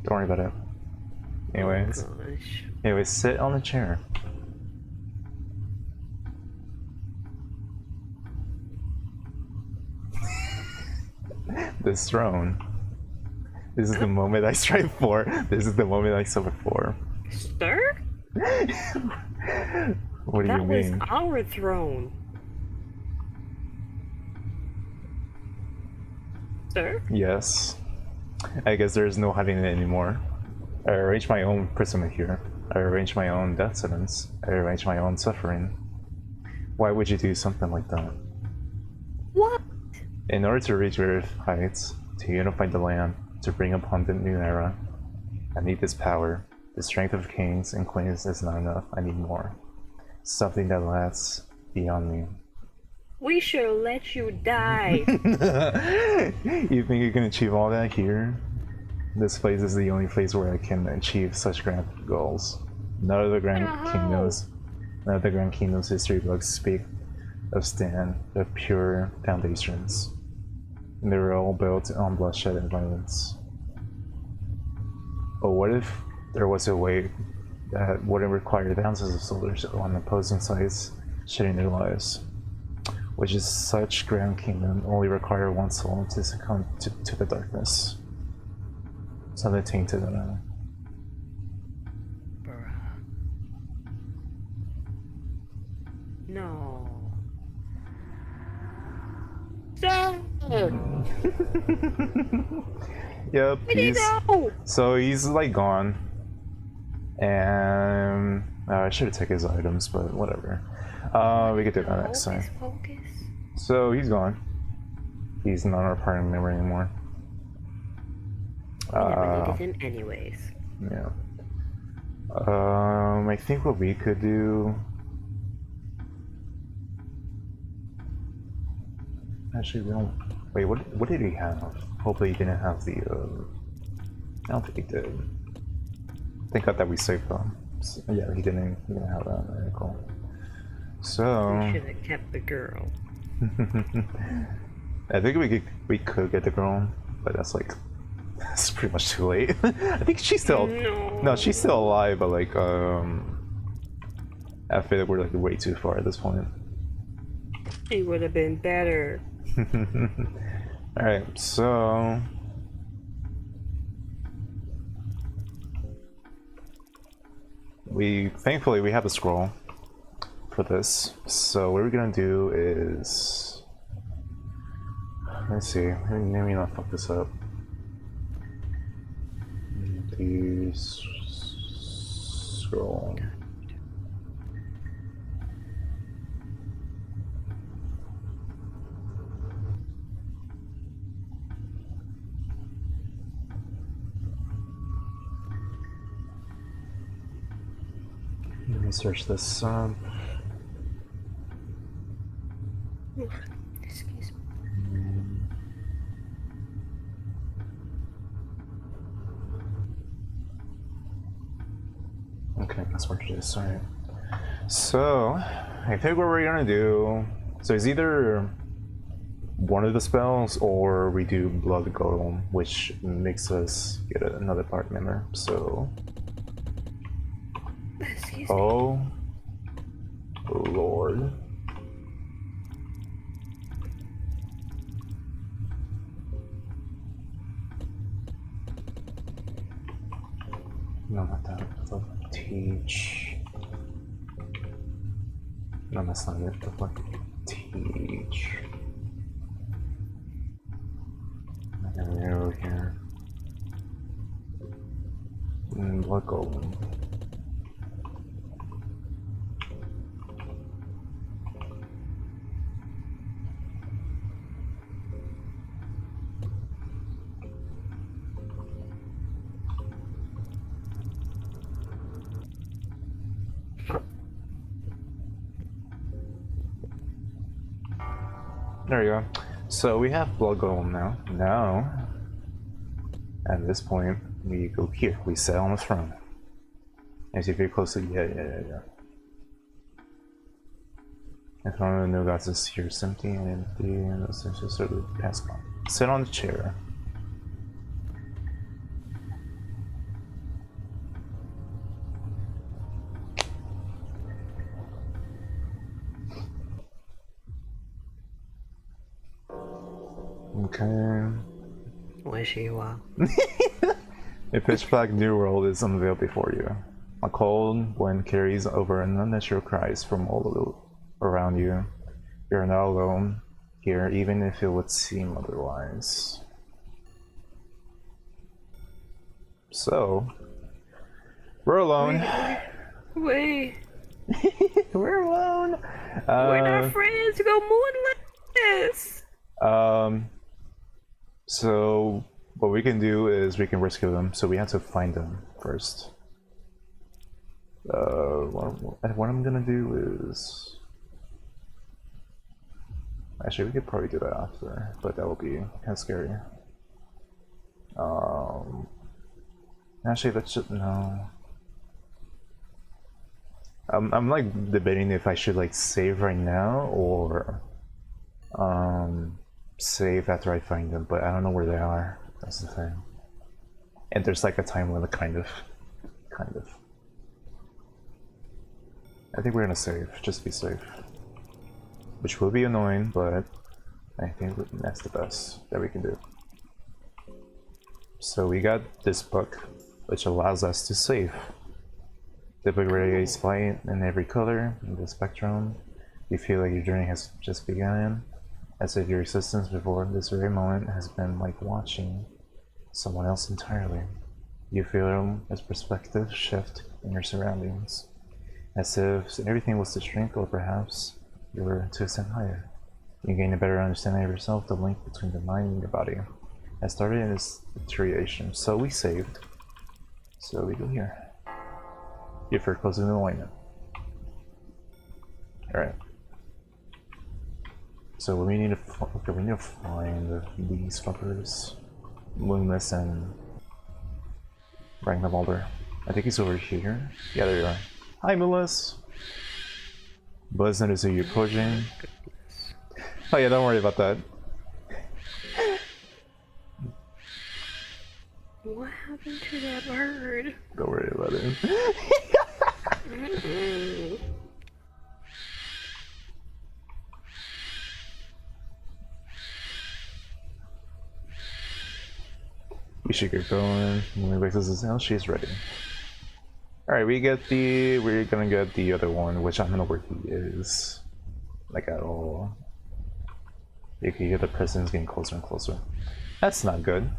don't worry about it. Anyways,
Oh gosh.
anyways, sit on the chair. This throne. This is the moment I strive for. This is the moment I suffer for.
Sir?
What do you
That was
mean?
our throne. Sir?
Yes. I guess there is no hiding it anymore. I arranged my own imprisonment here. I arranged my own death sentence. I arranged my own suffering. Why would you do something like that?
What?
In order to reach various heights, to unify the land, to bring upon the new era, I need this power. The strength of kings and queens is not enough. I need more. Something that lasts beyond me.
We should let you die.
You think you can achieve all that here? This place is the only place where I can achieve such grand goals. None of the grand kingdoms history books speak of of pure foundations. And they were all built on bloodshed and violence. But what if there was a way that wouldn't require thousands of soldiers on opposing sides shedding their lives? Which is such grand kingdom only require one soul to succumb to the darkness. Something tainted in it.
Bruh. No. Sir!
Yep,
Go!
so he's like gone. And I should have taken his items, but whatever. We could do that next time.
Focus.
So he's gone. He's not our party member anymore.
We never needed him anyways.
Yeah. I think what we could do. Actually, we don't. Wait, what did he have? Hopefully, he didn't have the. I don't think he did. Thank God that we saved them. So, yeah, he didn't. He didn't have that. Very cool. So.
We should have kept the girl.
I think we could get the girl, but that's like that's pretty much too late. I think she's still no, she's still alive, but like I feel like we're like way too far at this point.
She would have been better.
All right, so thankfully we have a scroll for this. So what we're gonna do is, let's see, let me not fuck this up. The scroll. Let me search this up.
Excuse me.
Okay, that's what it is. Sorry. So, I think what we're gonna do. So it's either one of the spells, or we do Blood Golem, which makes us get another party member. So.
Excuse me.
Oh, Lord. No, not that. Teach. No, that's not it. The fuck. Teach. I got an arrow here. Blood Golem. There you go. So we have Blood Golem now. Now, At this point, we go here. We sit on the throne. As you get closely, yeah. The throne of the no gods is here, it's empty and empty, and the senses sort of pass by. Sit on the chair. Okay.
Wish you well.
A pitch black new world is unveiled before you. A cold wind carries over and unnatural cries from all around you. You're not alone here, even if it would seem otherwise. So, we're alone.
Wait.
We're alone.
We're not friends to go more than this.
So what we can do is we can rescue them. So we have to find them first. What I'm gonna do is actually we could probably do that after, but that will be kind of scary. Actually, let's just no. I'm like debating if I should like save right now or save after I find them, but I don't know where they are. That's the thing. And there's like a time limit, kind of. I think we're gonna save, just to be safe. Which will be annoying, but I think that's the best that we can do. So we got this book, which allows us to save. The book radiates light in every color in the spectrum. You feel like your journey has just begun, as if your existence before this very moment has been like watching someone else entirely. You feel a perspective shift in your surroundings, as if everything was to shrink, or perhaps you were to ascend higher. You gain a better understanding of yourself. The link between the mind and your body has started in its deterioration. So we saved. So we go here. If we're close to the alignment. Alright. So we need to find these fuckers. Loomis and Ragnarvalder. I think he's over here. Yeah, there you are. Hi, Mulas! Buzz notices you approaching. Oh yeah, don't worry about that.
What happened to that bird?
Don't worry about it. We should get going. When we wake this down, she's ready. Alright, we're gonna get the other one, which I don't know where he is. Like at all. You can hear the prison's getting closer and closer. That's not good.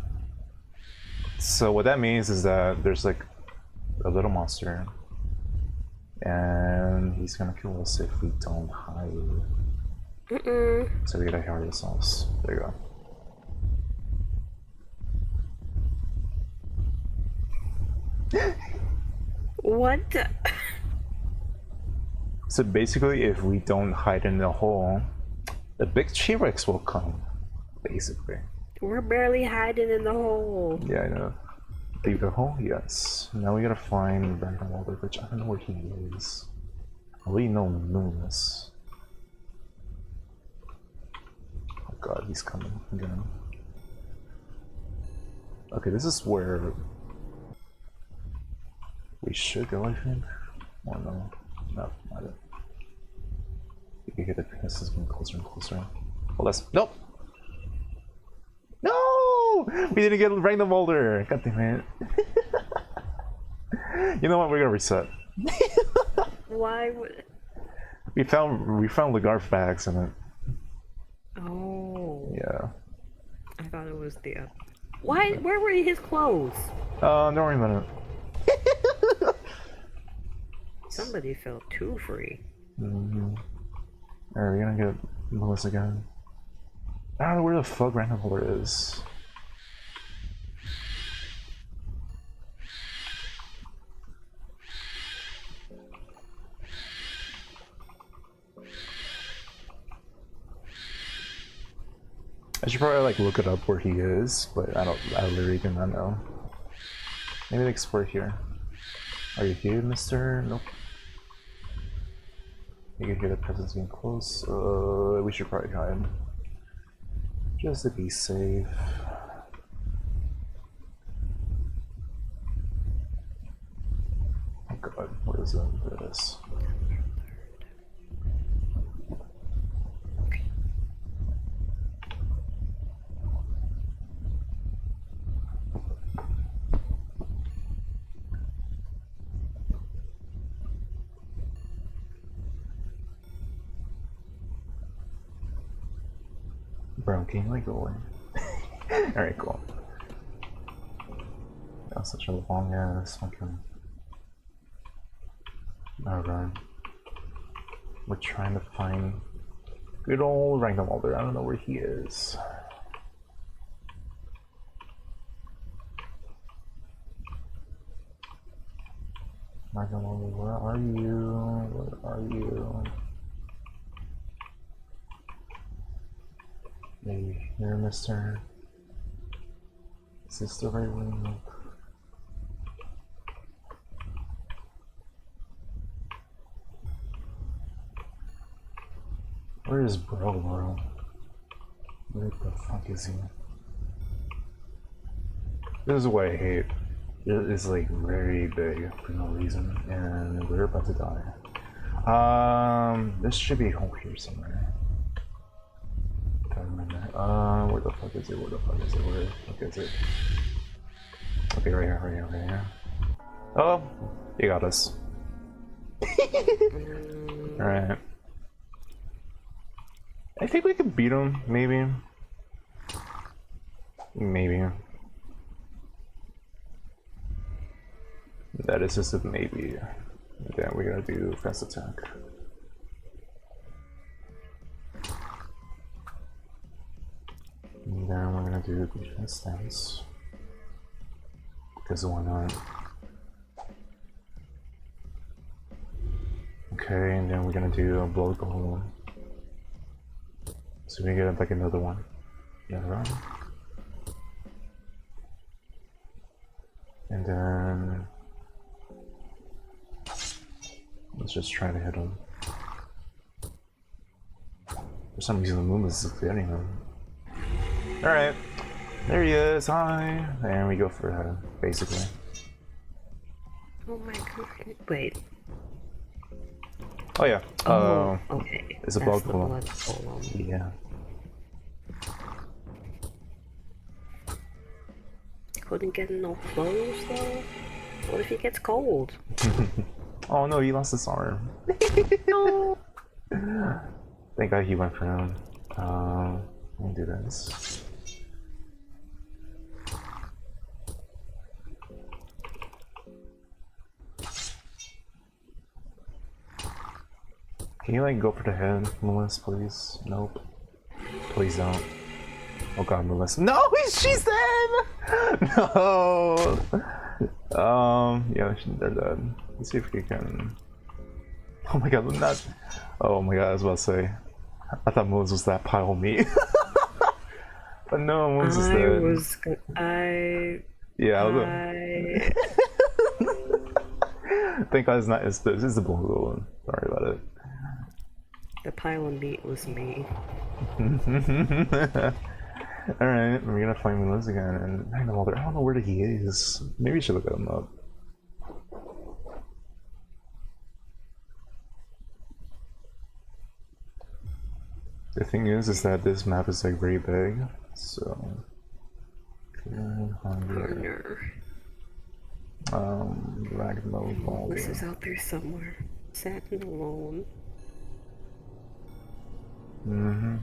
So what that means is that there's like a little monster. And he's gonna kill us if we don't hide. So we gotta hide ourselves. There you go.
What?
So basically, if we don't hide in the hole, the big T-Rex will come. Basically.
We're barely hiding in the hole.
Yeah, I know. Leave the hole? Yes. Now we gotta find Brandon Walder, which I don't know where he is. I really know Loomis. Oh god, he's coming again. Okay, this is where we should go, I think. Or no. No, not it. You can hear the penis is getting closer and closer. Well, that's. Nope! No! We didn't get Random Boulder! God damn it. You know what? We're gonna reset.
Why would.
We found Lagarde by accident.
Oh.
Yeah.
I thought it was the. Why? Where were his clothes?
Don't worry about it.
Somebody felt too free.
Alright, we're gonna get Melissa again. I don't know where the fuck Random Boulder is. should probably like look it up where he is, but I literally do not know. Maybe explore here. Are you here, mister? Nope. You can hear the presence getting close. We should probably hide. Just to be safe. Oh god, what is it? There it is. Bro, can you like go away? Alright, cool. That was such a long ass fucking. Alright. We're trying to find good old Random Alder. I don't know where he is. Random Alder, where are you? Where are you? Maybe here, mister. Is this the right room? Where is bro? Where the fuck is he? This is what I hate. It is like very big for no reason, and we're about to die. This should be home here somewhere. If I remember. Where the fuck is it? Where the fuck is it? Where the fuck is it? Okay, right here, right here, right here. Oh, you got us. Alright. I think we could beat him, maybe. Maybe. That is just a maybe. Then we're gonna do fast attack. And then we're gonna do defense stance. Because why not? Okay, and then we're gonna do a blow goal. So we get like another one. Yeah, right. And then let's just try to hit him. For some reason the moon is getting him. Alright. There he is, hi! And we go for basically.
Oh my god. Wait.
Oh yeah.
Oh, okay.
It's a
blood
golem.
golem.
Yeah.
Couldn't get no clothes though? What if he gets cold?
Oh no, he lost his arm.
No!
Thank god he went for him. Let me do this. Can you like go for the head, Melissa, please? Nope. Please don't. Oh god, Melissa. No, she's dead! No! Yeah, they're dead. Let's see if we can. Oh my god, not. Oh my god, I was about to say. I thought Melissa was that pile of meat. But no, Melissa's dead. Yeah, I thank god it's not. It's the blue one. Sorry about it.
The pile of meat was me.
Alright, we're gonna find Melissa again, and I don't know where he is. Maybe we should look him up. The thing is that this map is like very big, so. Ragno Ball.
This is out there somewhere. Sad and alone.
Mm-hmm.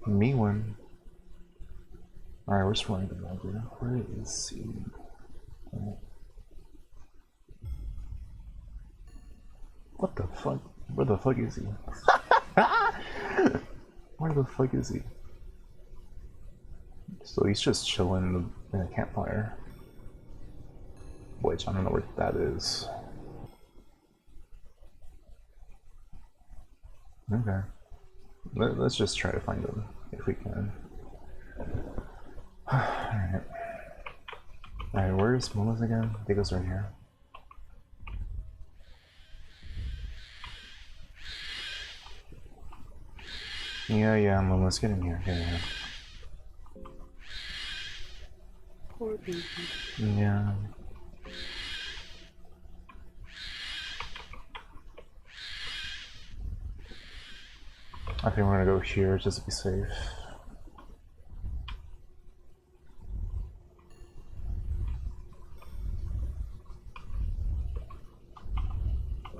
Me one. Alright, we're swimming the Mulder. Where is he? What the fuck? Where the fuck is he? Where the fuck is he? So he's just chilling in a campfire. Which I don't know where that is. Okay. Let's just try to find him if we can. Alright. Alright, where's Momo's again? I think it's right here. Yeah, Momo's getting here. Yeah.
Poor baby.
Yeah. I think we're gonna go here just to be safe.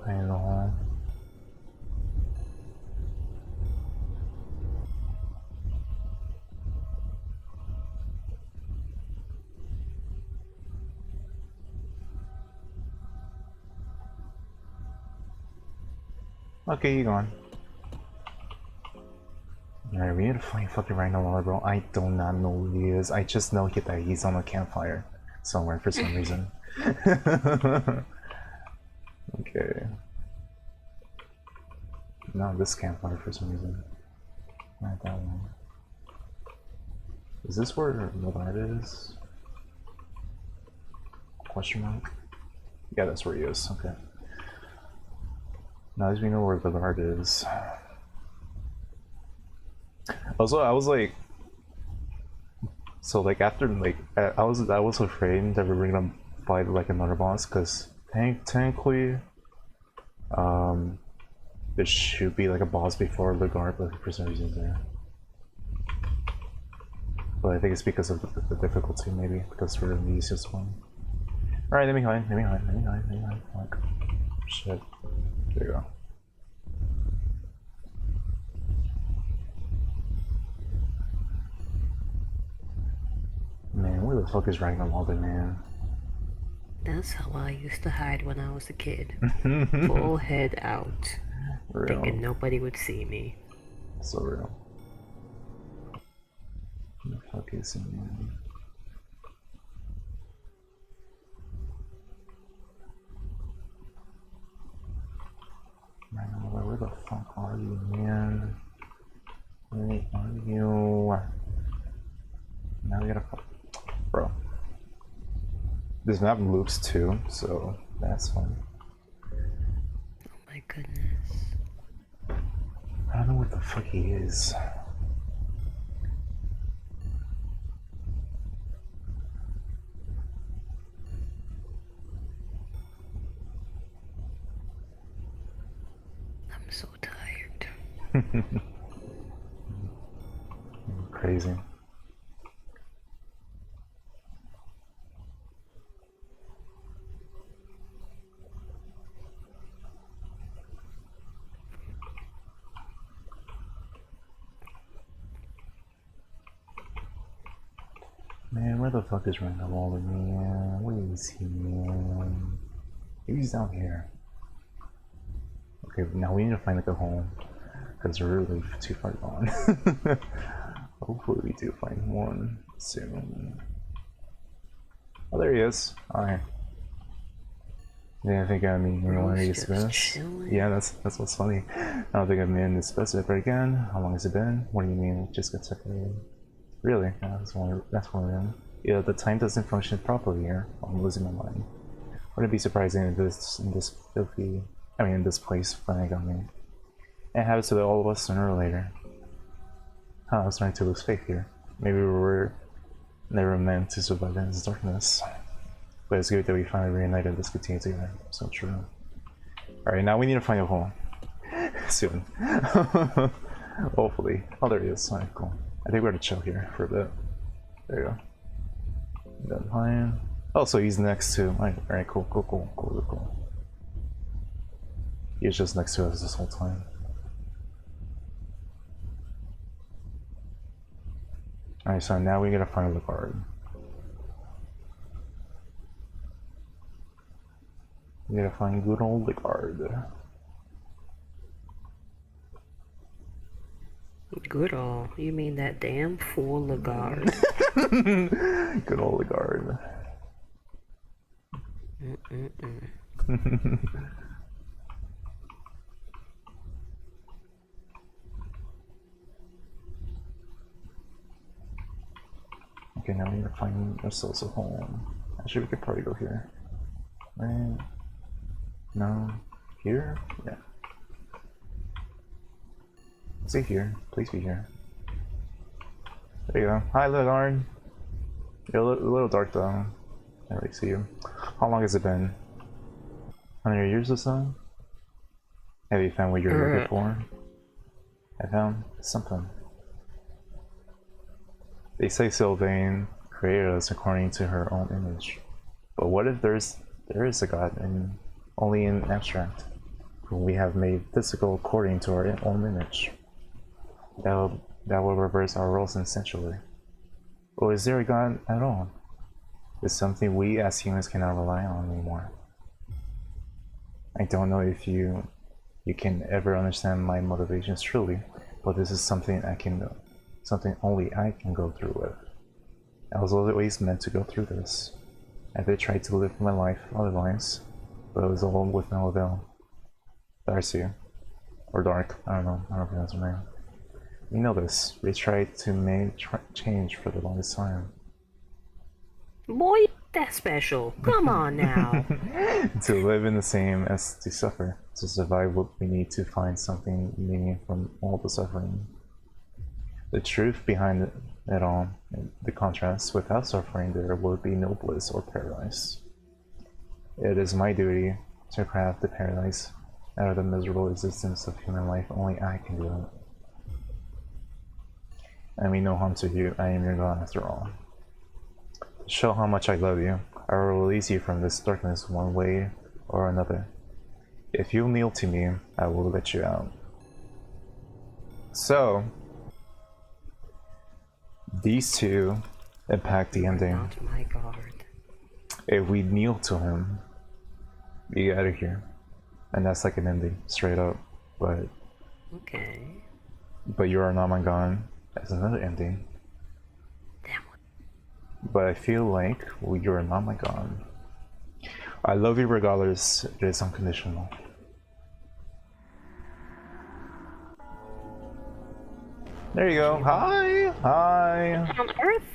I know. Okay, you gone. Alright, we need to find fucking Rhino, bro. I do not know who he is. I just know that he's on a campfire somewhere for some reason. Okay. Not this campfire for some reason. Not that one. Is this where Millard is? Question mark? Yeah, that's where he is. Okay. Now as we know where Millard is. Also, I was like, so like after like I was afraid that we were gonna fight like another boss because technically, there should be like a boss before Ligard, but for some reason there. But I think it's because of the difficulty, maybe because we're the easiest one. All right, let me hide. Fuck. Shit. There you go. Man, where the fuck is Ragnarok, man?
That's how I used to hide when I was a kid. Full head out.
Real.
Thinking nobody would see me.
So real. Where the fuck is he, man? Ragnarok, where the fuck are you, man? Where are you? Now we gotta... Bro. This map loops too, so that's fun.
Oh my goodness.
I don't know what the fuck he is.
I'm so tired.
Crazy. Man, where the fuck is Ragnarok, man? Where is he, man? Maybe he's down here. Okay, now we need to find like a home. Because we're really too far gone. Hopefully we do find one soon. Oh, there he is. Alright. Yeah, I think I mean you know any space. Yeah, that's what's funny. I don't think I've made this specific, but again, how long has it been? What do you mean just got separated? Really? Yeah, that's one of them. Yeah, the time doesn't function properly here. I'm losing my mind. Wouldn't it be surprising if this filthy, I mean in this place finally got me. It happens to all of us sooner or later. Huh, I was starting to lose faith here. Maybe we were never meant to survive in this darkness. But it's good that we finally reunited this good team together. So true. Alright, now we need to find a hole. Soon. Hopefully. Oh, there he is. Alright, cool. I think we're gonna chill here for a bit. There you go. Done playing. Oh, so he's next to. Alright, cool. He's just next to us this whole time. Alright, so now we gotta find the guard. We gotta find good old Ligard.
Good all. You mean that damn fool Lagarde?
Good old Lagarde. Okay, now we need to find ourselves a home. Actually, we could probably go here. Right? No? Here? Yeah. Stay here. Please be here. There you go. Hi, Lagarde. You're a little dark though. I can't really see you. How long has it been? 100 years or so? Have you found what you're looking for? I found something. They say Sylvain created us according to her own image. But what if there is a god and only in abstract, whom we have made physical according to our own image? That will reverse our roles essentially. Or is there a god at all? It's something we as humans cannot rely on anymore. I don't know if you can ever understand my motivations truly, but this is something something only I can go through with. I was always meant to go through this. I did try to live my life otherwise, but it was all with no avail. Darcy, or Dark, I don't know how to pronounce her name. You know this. We tried to make change for the longest time.
Boy, that's special. Come on now.
To live in the same as to suffer. To survive, we need to find something meaning from all the suffering. The truth behind it all, the contrast, without suffering there would be no bliss or paradise. It is my duty to craft the paradise out of the miserable existence of human life. Only I can do it. I mean no harm to you, I am your god after all. To show how much I love you, I will release you from this darkness one way or another. If you kneel to me, I will let you out. So, these two impact the ending.
Not my guard.
If we kneel to him, we get out of here. And that's like an ending, straight up. But
Okay.
you are not my god. That's another ending.
Damn.
But I feel like you are not my god. I love you regardless. It is unconditional. There you go. Hi! Hi!
On Earth?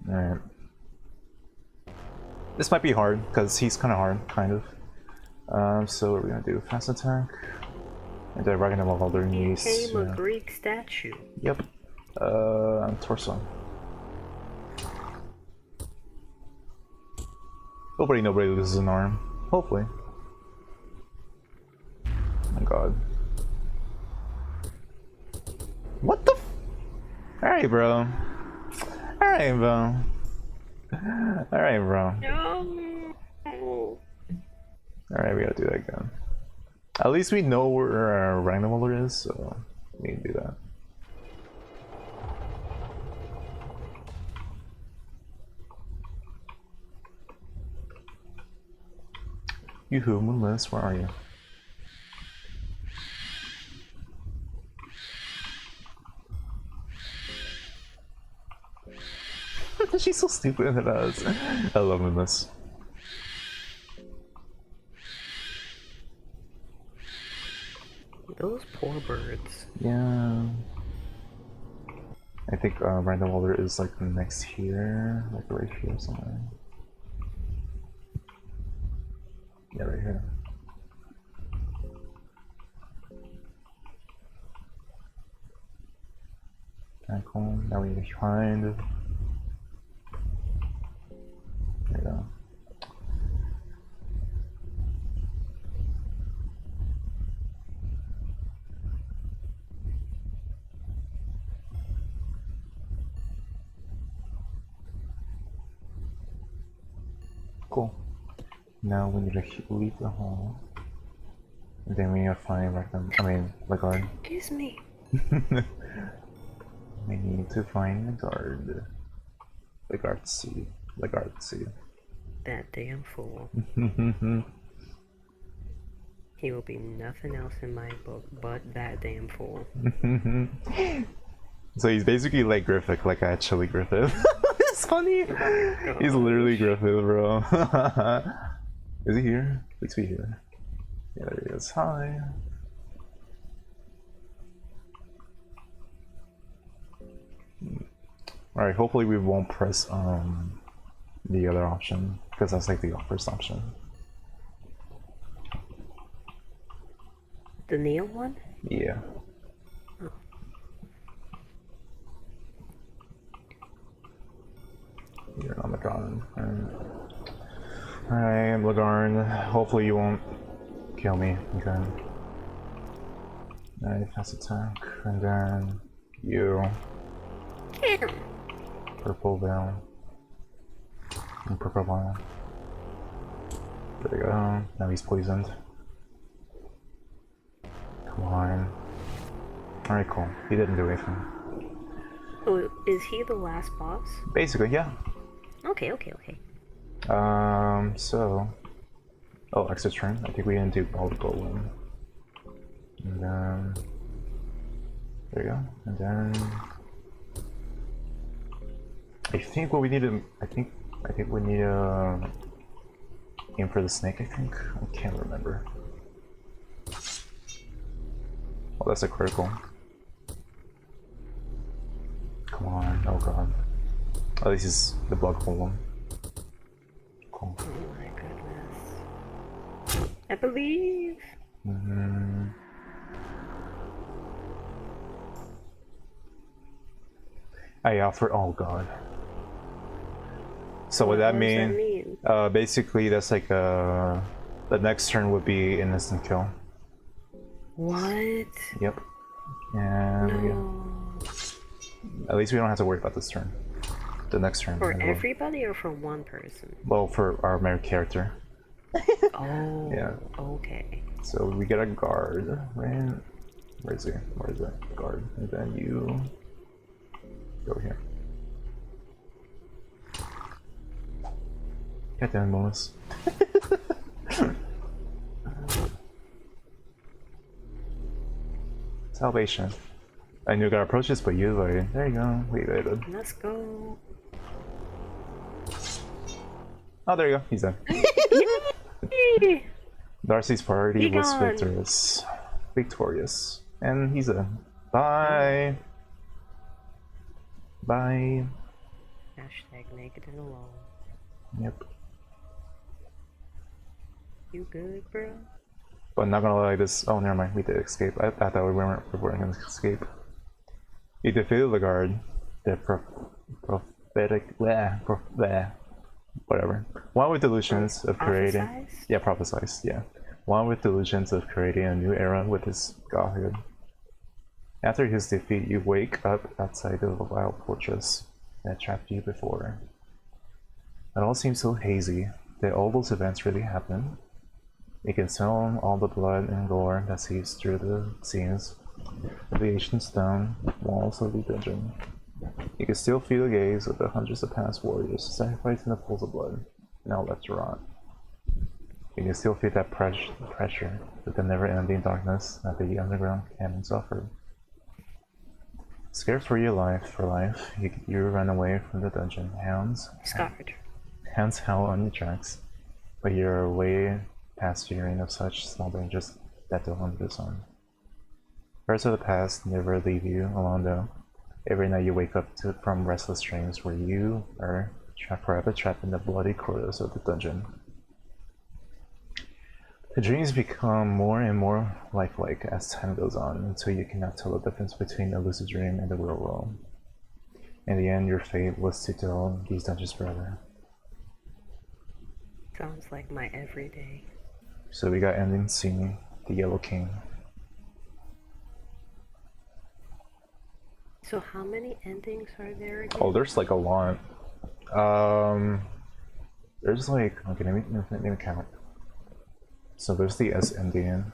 Alright. This might be hard, because he's kind of hard, kind of. So what are we gonna do? Fast attack? And then we're gonna level other knees.
Became a Greek statue.
Yep. Torso. Hopefully nobody loses an arm. Hopefully. Oh my god. What the f— Alright, bro. Alright, bro. Alright, bro.
No.
Alright, we gotta do that again. At least we know where our random roller is, so we can do that. Yoo-hoo, Moonless, where are you? She's so stupid in it as. I love Moonless.
Those poor birds.
Yeah. I think random order is like next here, like right here somewhere. Yeah, right here. Okay, cool. Now we need to find. There you go. Cool. Now we need to leave the hall. And then we need to find random. I mean, Lagarde.
Excuse me.
We need to find Lagarde. Lagarde C. Lagarde C.
That damn fool. He will be nothing else in my book but that damn fool.
So he's basically like Griffith, like actually Griffith. It's funny.
Oh
He's literally
gosh.
Griffith, bro. Is he here? Please be here. Yeah, there he is. Hi. Alright, hopefully we won't press the other option, because that's like the first option.
The Neil one?
Yeah.
Oh.
You're not Lagarn. Alright, Lagarn. Hopefully you won't kill me. Okay. Alright, fast attack. And then you.
Damn.
Purple veil. And purple vial. There we go. Now he's poisoned. Come on. Alright, cool. He didn't do anything.
Oh, is he the last boss?
Basically, yeah.
Okay, okay, okay.
So. Oh, extra turn. I think we didn't do all the golem. And then. There you go. And then. I think what we need to. I think we need to. Aim for the snake, I think. I can't remember. Oh, that's a critical. Come on. Oh god. Oh, this is the blood golem. Cool.
Oh my goodness. I believe.
I offer. Oh god. So what
What
that
does
mean?
that mean?
Basically that's like the next turn would be an instant kill.
What?
Yep. And
No.
at least we don't have to worry about this turn. The next turn.
For everybody or for one person?
Well, for our main character.
Oh.
Yeah.
Okay.
So we get a guard, right? Where is he? Where is that guard? And then you go here. God damn it, Momus. Salvation. I knew I got approaches, but you like, there you go. Wait.
Let's go.
Oh, there you go. He's done.
Yay!
Darcy's party
He
was
gone.
victorious. And he's done. Bye. Bye.
Hashtag naked and alone.
Yep.
You good, bro?
But not gonna lie, this. Oh, never mind. We did escape. I thought we weren't gonna escape. You defeated the guard. The prophetic. Whatever. One with delusions of creating.
Prophesized?
Yeah, prophesized. Yeah. One with delusions of creating a new era with his godhood. After his defeat, you wake up outside the wild fortress that trapped you before. It all seems so hazy. Did all those events really happen? You can smell all the blood and gore that seeps through the seams of the ancient stone walls of the dungeon. You can still feel the gaze of the hundreds of past warriors sacrificing the pools of blood, now left to rot. You can still feel that pressure with the never-ending darkness that the underground cannon suffered. Scared for your life, you run away from the dungeon. Hounds howl on your tracks, but you're way past fearing of such small dangers that don't under the sun. Birds of the past never leave you alone though. Every night you wake up from restless dreams where you are forever trapped in the bloody corridors of the dungeon. The dreams become more and more lifelike as time goes on until you cannot tell the difference between a lucid dream and the real world. In the end, your fate was to dwell these dungeons forever.
Sounds like my everyday.
So we got ending scene, the Yellow King.
So how many endings are there again?
Oh, there's like a lot. There's like, okay, let me count. So there's the S ending,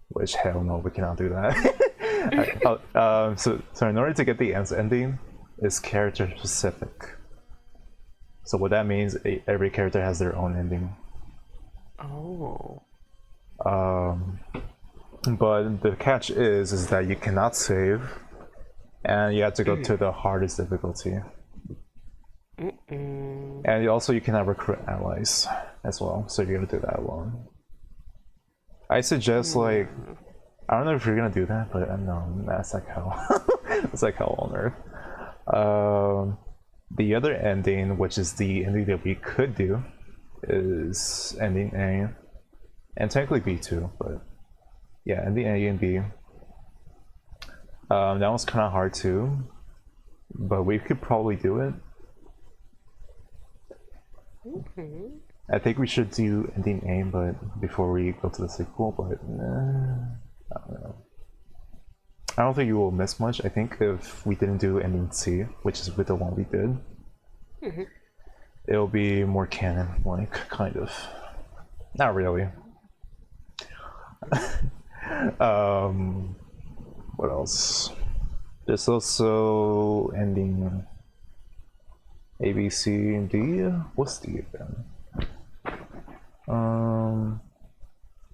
which hell no, we cannot do that. So in order to get the S ending, it's character specific. So what that means, every character has their own ending.
Oh.
But the catch is that you cannot save, and you have to go to the hardest difficulty.
Mm-mm.
And also you cannot recruit allies as well, so you gotta do that alone. I suggest like I don't know if you're gonna do that, but no, that's like hell. It's like hell on earth. The other ending, which is the ending that we could do, is ending A, and technically B too, but yeah, ending A and B. That was kind of hard too, but we could probably do it. I think we should do ending A, but before we go to the sequel. But I don't know. I don't think you will miss much. I think if we didn't do ending C, which is with the one we did, it'll be more canon-like, kind of. Not really. What else? There's also ending A, B, C, and D. What's D again?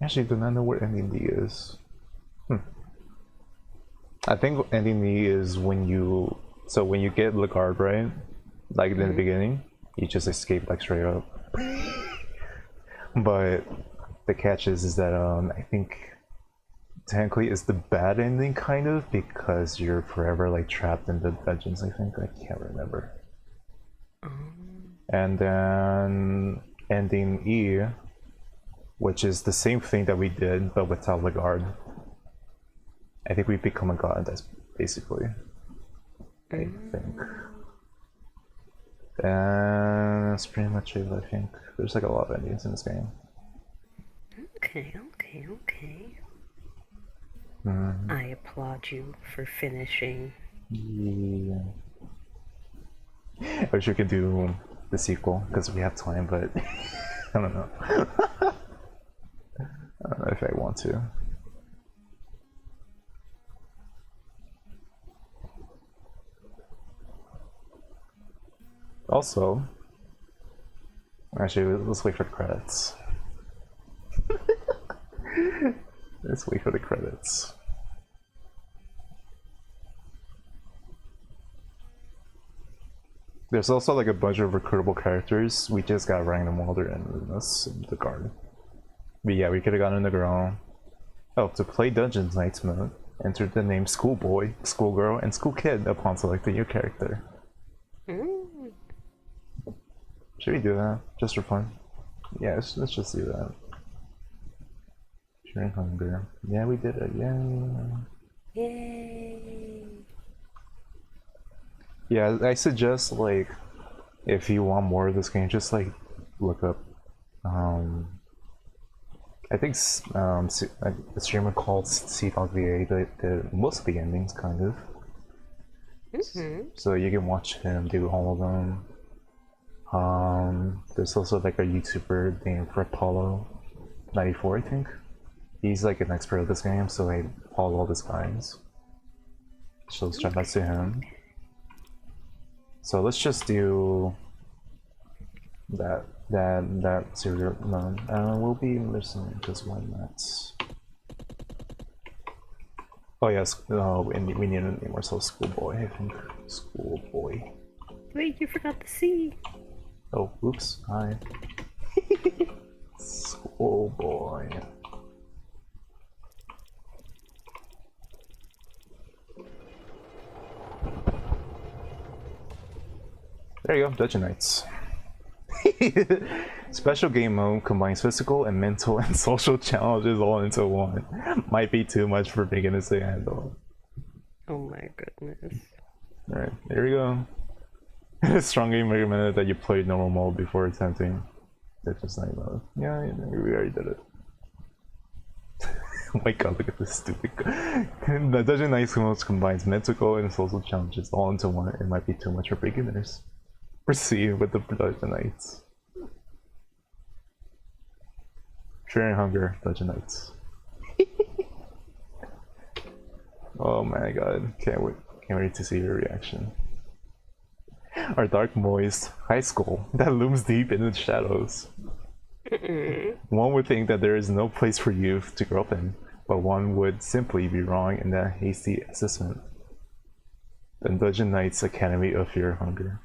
Actually, do not know what ending D is. I think ending D is when you when you get the guard right, like in the beginning, you just escape like straight up. But the catch is that I think technically it's the bad ending kind of because you're forever like trapped in the dungeons. I think I can't remember. And then ending E, which is the same thing that we did but without the guard. I think we become a god. That's basically. I think. And that's pretty much it. I think there's like a lot of endings in this game.
Okay. I applaud you for finishing.
Yeah. I wish we could do the sequel because we have time, but I don't know. I don't know if I want to. Also, actually, let's wait for the credits. Let's wait for the credits. There's also like a bunch of recruitable characters. We just got random while they're in the garden. But yeah, we could have gotten the girl. Oh, to play Dungeons Nights mode, enter the name Schoolboy, Schoolgirl, and Schoolkid upon selecting your character. Should we do that? Just for fun? Yeah, let's just do that. Sharing hunger. Yeah, we did it.
Yay!
Yeah, I suggest like if you want more of this game, just like look up. I think a streamer called CDogVA did most of the endings, kind of. So you can watch him do all of them. There's also like a YouTuber named Apollo94, I think. He's like an expert at this game, so I follow all his guides. So let's shout out to him. So let's just do that serial mode. We'll be listening because why not? Oh yes, we need to name ourselves Schoolboy, I think. Schoolboy.
Wait, you forgot the C.
Oh, oops, hi. Schoolboy. There you go, Dungeon Knights. Special game mode combines physical and mental and social challenges all into one. Might be too much for beginners to handle.
Oh my goodness.
Alright, there we go. Strong game recommended that you play normal mode before attempting Dungeon Night mode. Yeah, we already did it. Oh my god, look at this stupid. The Dungeon Nights mode combines mental and social challenges all into one. It might be too much for beginners. Proceed with the Dungeon Knights. Sharing hunger, Dungeon Knights. Oh my god, can't wait to see your reaction. Our dark, moist high school that looms deep in the shadows. One would think that there is no place for youth to grow up in, but one would simply be wrong in that hasty assessment. The Dungeon Knights Academy of Fear Hunger.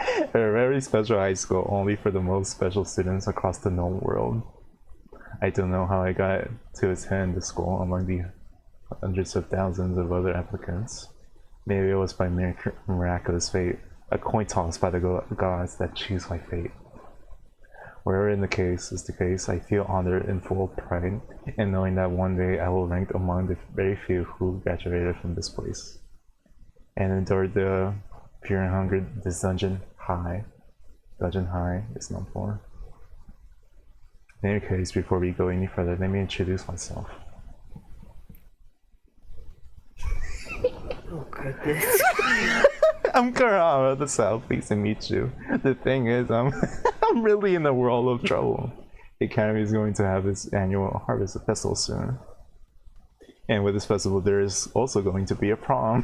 A very special high school only for the most special students across the known world. I don't know how I got to attend the school among the hundreds of thousands of other applicants. Maybe it was by miraculous fate, a coin toss by the gods that choose my fate. Wherever in the case is the case, I feel honored and full of pride in knowing that one day I will rank among the very few who graduated from this place and endured the fear and hunger this dungeon high is known for. In any case, before we go any further, let me introduce myself.
Oh goodness.
I'm Karama of the South. Pleased to meet you. The thing is, I'm really in the world of trouble. The Academy is going to have its annual Harvest Festival soon. And with this festival, there is also going to be a prom.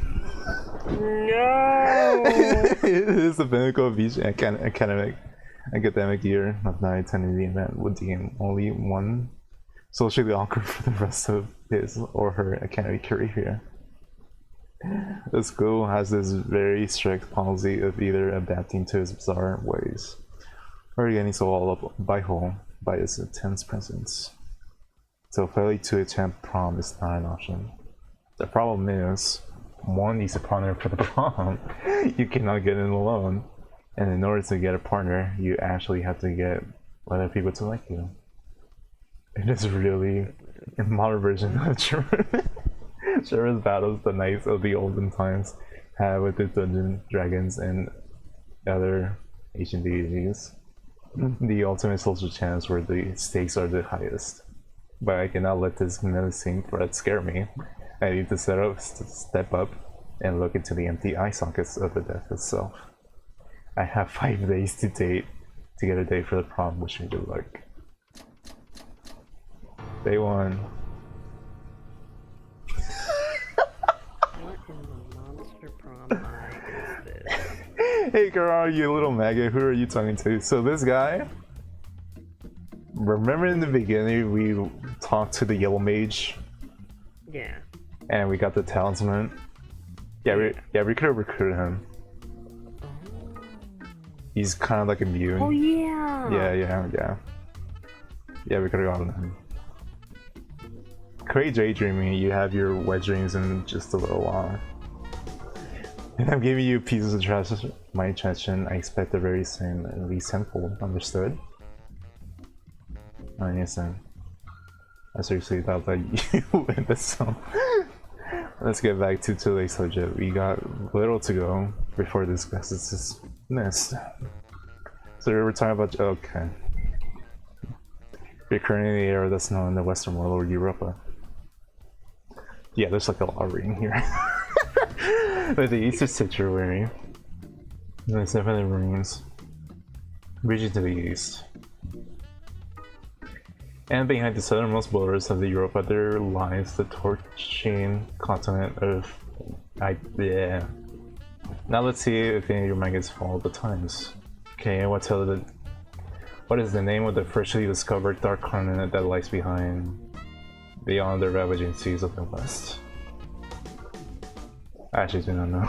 No!
It is the pinnacle of each academic year. Not attending the event would deem only one socially awkward for the rest of his or her academic career. The school has this very strict policy of either adapting to its bizarre ways or getting swallowed up by whole by its intense presence. So failing to attend prom is not an option. The problem is, one needs a partner for the prom. You cannot get in alone. And in order to get a partner, you actually have to get other people to like you. It is really a modern version of Sherman's battles the knights of the olden times had with the dungeon dragons and other ancient deities. The ultimate social chance where the stakes are the highest. But I cannot let this menacing threat scare me. I need to step up and look into the empty eye sockets of the death itself. I have 5 days to get a date for the prom. Wish me good luck. Day 1.
What in the monster prom eye is this?
Hey girl, you little maggot, who are you talking to? So this guy, remember in the beginning we talked to the yellow mage?
Yeah.
And we got the talisman? Yeah, we could have recruited him. He's kind of like immune.
Oh yeah!
Yeah, we could have gotten him. Great daydreaming, you have your wet dreams in just a little while. And I'm giving you pieces of trash. My intention, I expect the very same, at least tenfold. Understood? I understand. I seriously thought that you win this song. Let's get back to today's subject. We got little to go before this class is dismissed. So we were talking about, okay. You're currently in the area that's known in the Western world or Europa. Yeah, there's like a lot of reading here. But the east is Situary. The seven rings. Reaching to the east. And behind the southernmost borders of the Europa there lies the torching continent of... yeah. Now let's see if any of your maggots follow the times. Okay, what is the name of the freshly discovered dark continent that lies beyond the ravaging seas of the west? I actually do not know.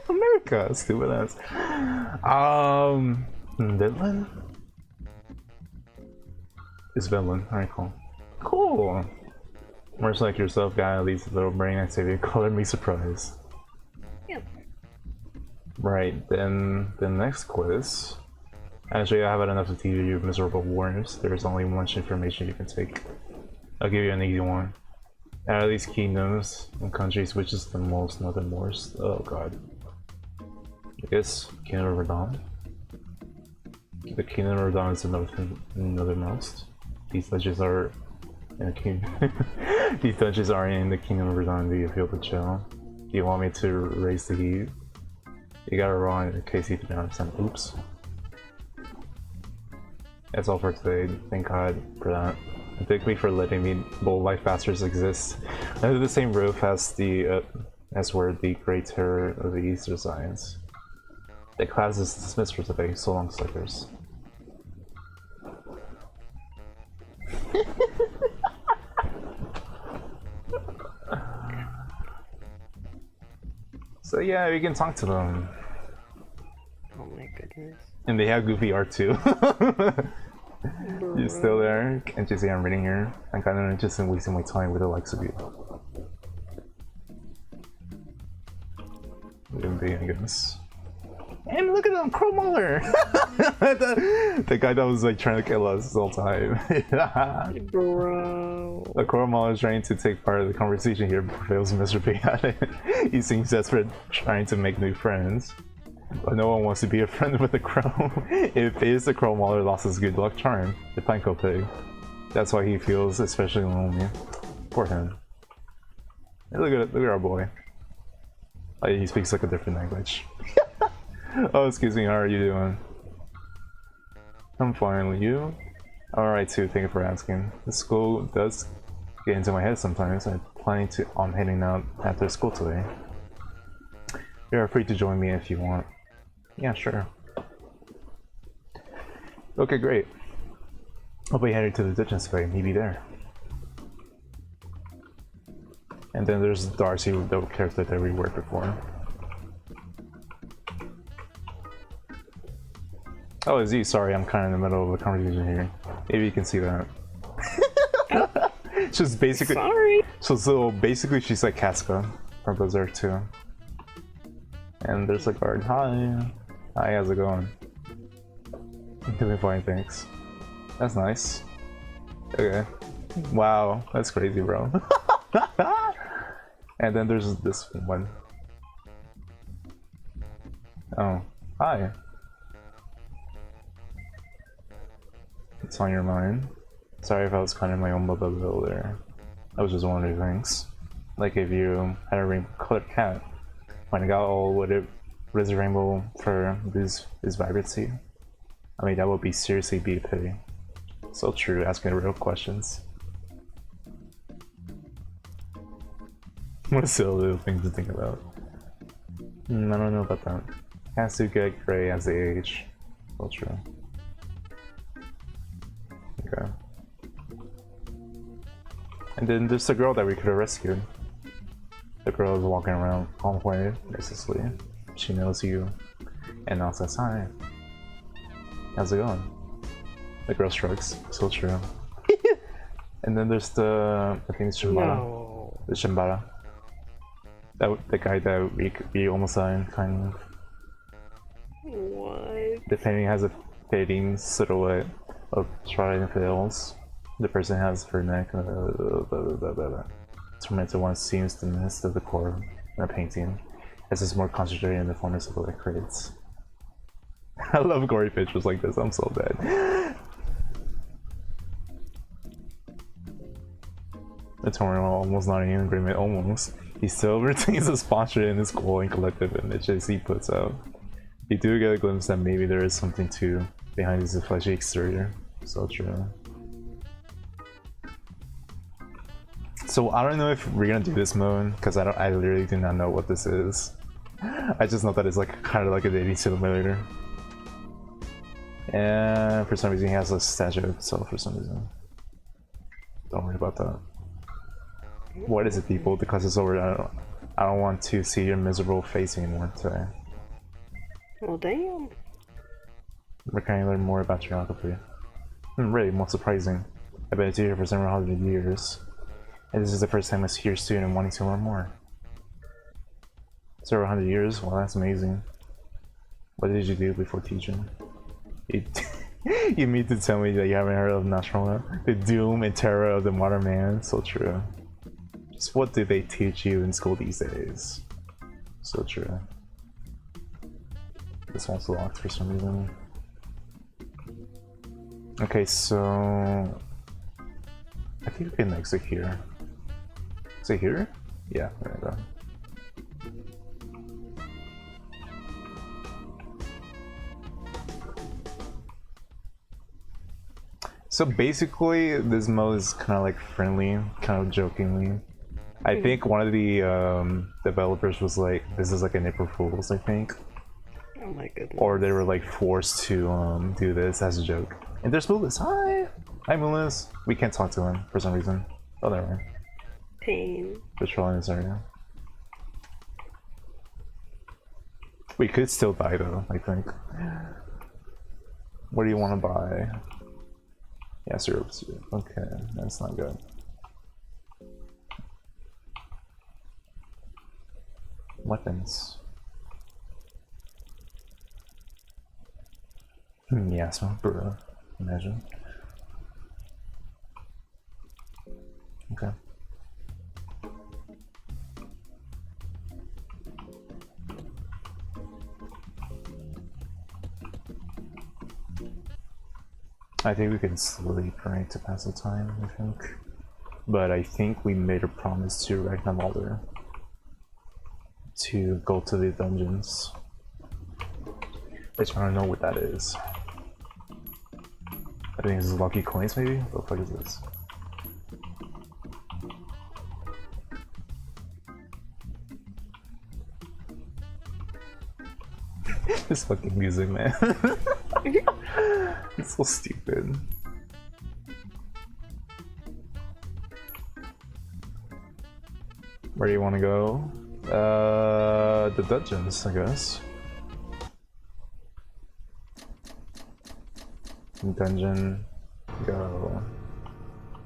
America, stupid ass. Vinland? It's Vinland, alright, cool. Cool! Much like yourself, guy, at least a little brain activity colored me surprised.
Yep.
Right, then the next quiz. Actually, I haven't enough to teach you miserable warners. There's only much information you can take. I'll give you an easy one. Out of these kingdoms and countries, which is the most northernmost? Oh god. I guess Kingdom of Verdun. The Kingdom of Verdun is the northernmost. These dungeons are in the kingdom. These dungeons are in the Kingdom of Verdun. Do you feel the chill? Do you want me to raise the heat? You gotta roll in case you didn't understand. Oops. That's all for today. Thank God for that. And thank me for letting me bold life bastards exist under the same roof as where the Great Terror of the East resides. The class is dismissed for today. So long, suckers. So yeah, you can talk to them.
Oh my goodness.
And they have goofy art too. You still there? Can't you see I'm reading here? I'm kind of interested in wasting my time with the likes of you. Wouldn't be, I guess. And look at them, Crow Mauler! the guy that was like trying to kill us this whole time.
Bro.
The Crow Mauler is trying to take part of the conversation here, but fails miserably at it. He seems desperate, trying to make new friends. But no one wants to be a friend with a crow. If it is the Crow Mauler lost his good luck charm, the Panko Pig. That's why he feels especially lonely. Poor him. Hey, look at our boy. Oh, he speaks like a different language. Oh, excuse me, how are you doing? I'm fine, with you? Alright too, thank you for asking. The school does get into my head sometimes. I'm planning on heading out after school today. You're free to join me if you want. Yeah, sure. Okay, great. I'll be heading to the Ditchens today, maybe there. And then there's Darcy, the character that we worked before. Oh, it's you. Sorry, I'm kind of in the middle of a conversation here. Maybe you can see that. She's basically.
Sorry.
So basically, she's like Casca from Berserk too. And there's a guard. Hi. Hi, how's it going? I'm doing fine, thanks. That's nice. Okay. Wow, that's crazy, bro. And then there's this one. Oh, hi. What's on your mind? Sorry if I was kind of my own bubble there. I was just wondering things. Like if you had a rainbow-colored cat, when it got all what it was rainbow for this vibrancy. I mean, that would be seriously be a pity. So true, asking real questions. What a silly little thing to think about. I don't know about that. Cats do get gray as they age. So true. Okay. And then there's the girl that we could have rescued. The girl is walking around hallway, basically. She knows you and now says hi. How's it going? The girl shrugs. So true. And then there's I think it's Shimbara.
No.
The Shimbara. The guy that we almost died, kind of.
What?
The painting has a fading silhouette of trident fails. The person has her neck. Tormented one seems the midst of the core in a painting, as it's more concentrated in the forms of the creates. I love gory pictures like this. I'm so dead. The Torrent almost not in agreement. Almost. He still retains his posture in his cool and collective images he puts out. You do get a glimpse that maybe there is something too behind his fleshy exterior. So true. So I don't know if we're gonna do this mode because I literally do not know what this is. I just know that it's like kind of like a dating simulator. And for some reason he has a statue of himself for some reason. Don't worry about that. What is it, people? The class is over. I don't want to see your miserable face anymore today.
Well, damn.
Where can I learn more about your alchemy? Really, most surprising. I've been here for several hundred years, and this is the first time I see your student wanting to learn more. Several hundred years? Well, that's amazing. What did you do before teaching? You mean to tell me that you haven't heard of National, the doom and terror of the modern man? So true. Just what do they teach you in school these days? So true. This one's locked for some reason. Okay, so I think we can exit here. Is it here? Yeah, there we go. So basically, this mode is kind of like friendly, kind of jokingly. I think one of the developers was like, "This is like an April Fool's," I think.
Oh my goodness.
Or they were like forced to do this as a joke. And there's Mulis. Hi, hi Mulis. We can't talk to him for some reason. Oh, there we are.
Pain.
Patrolling this area. We could still buy though, I think. What do you want to buy? Yeah, syrup. Okay, that's not good. Weapons. Yeah, smoke brew. Imagine. Okay. I think we can sleep, right, to pass the time, I think. But I think we made a promise to Ragnarmother to go to the dungeons. I just want to know what that is. I think this is lucky coins, maybe? What the fuck is this? This fucking music, man. It's so stupid. Where do you want to go? The dungeons, I guess. Dungeon, go.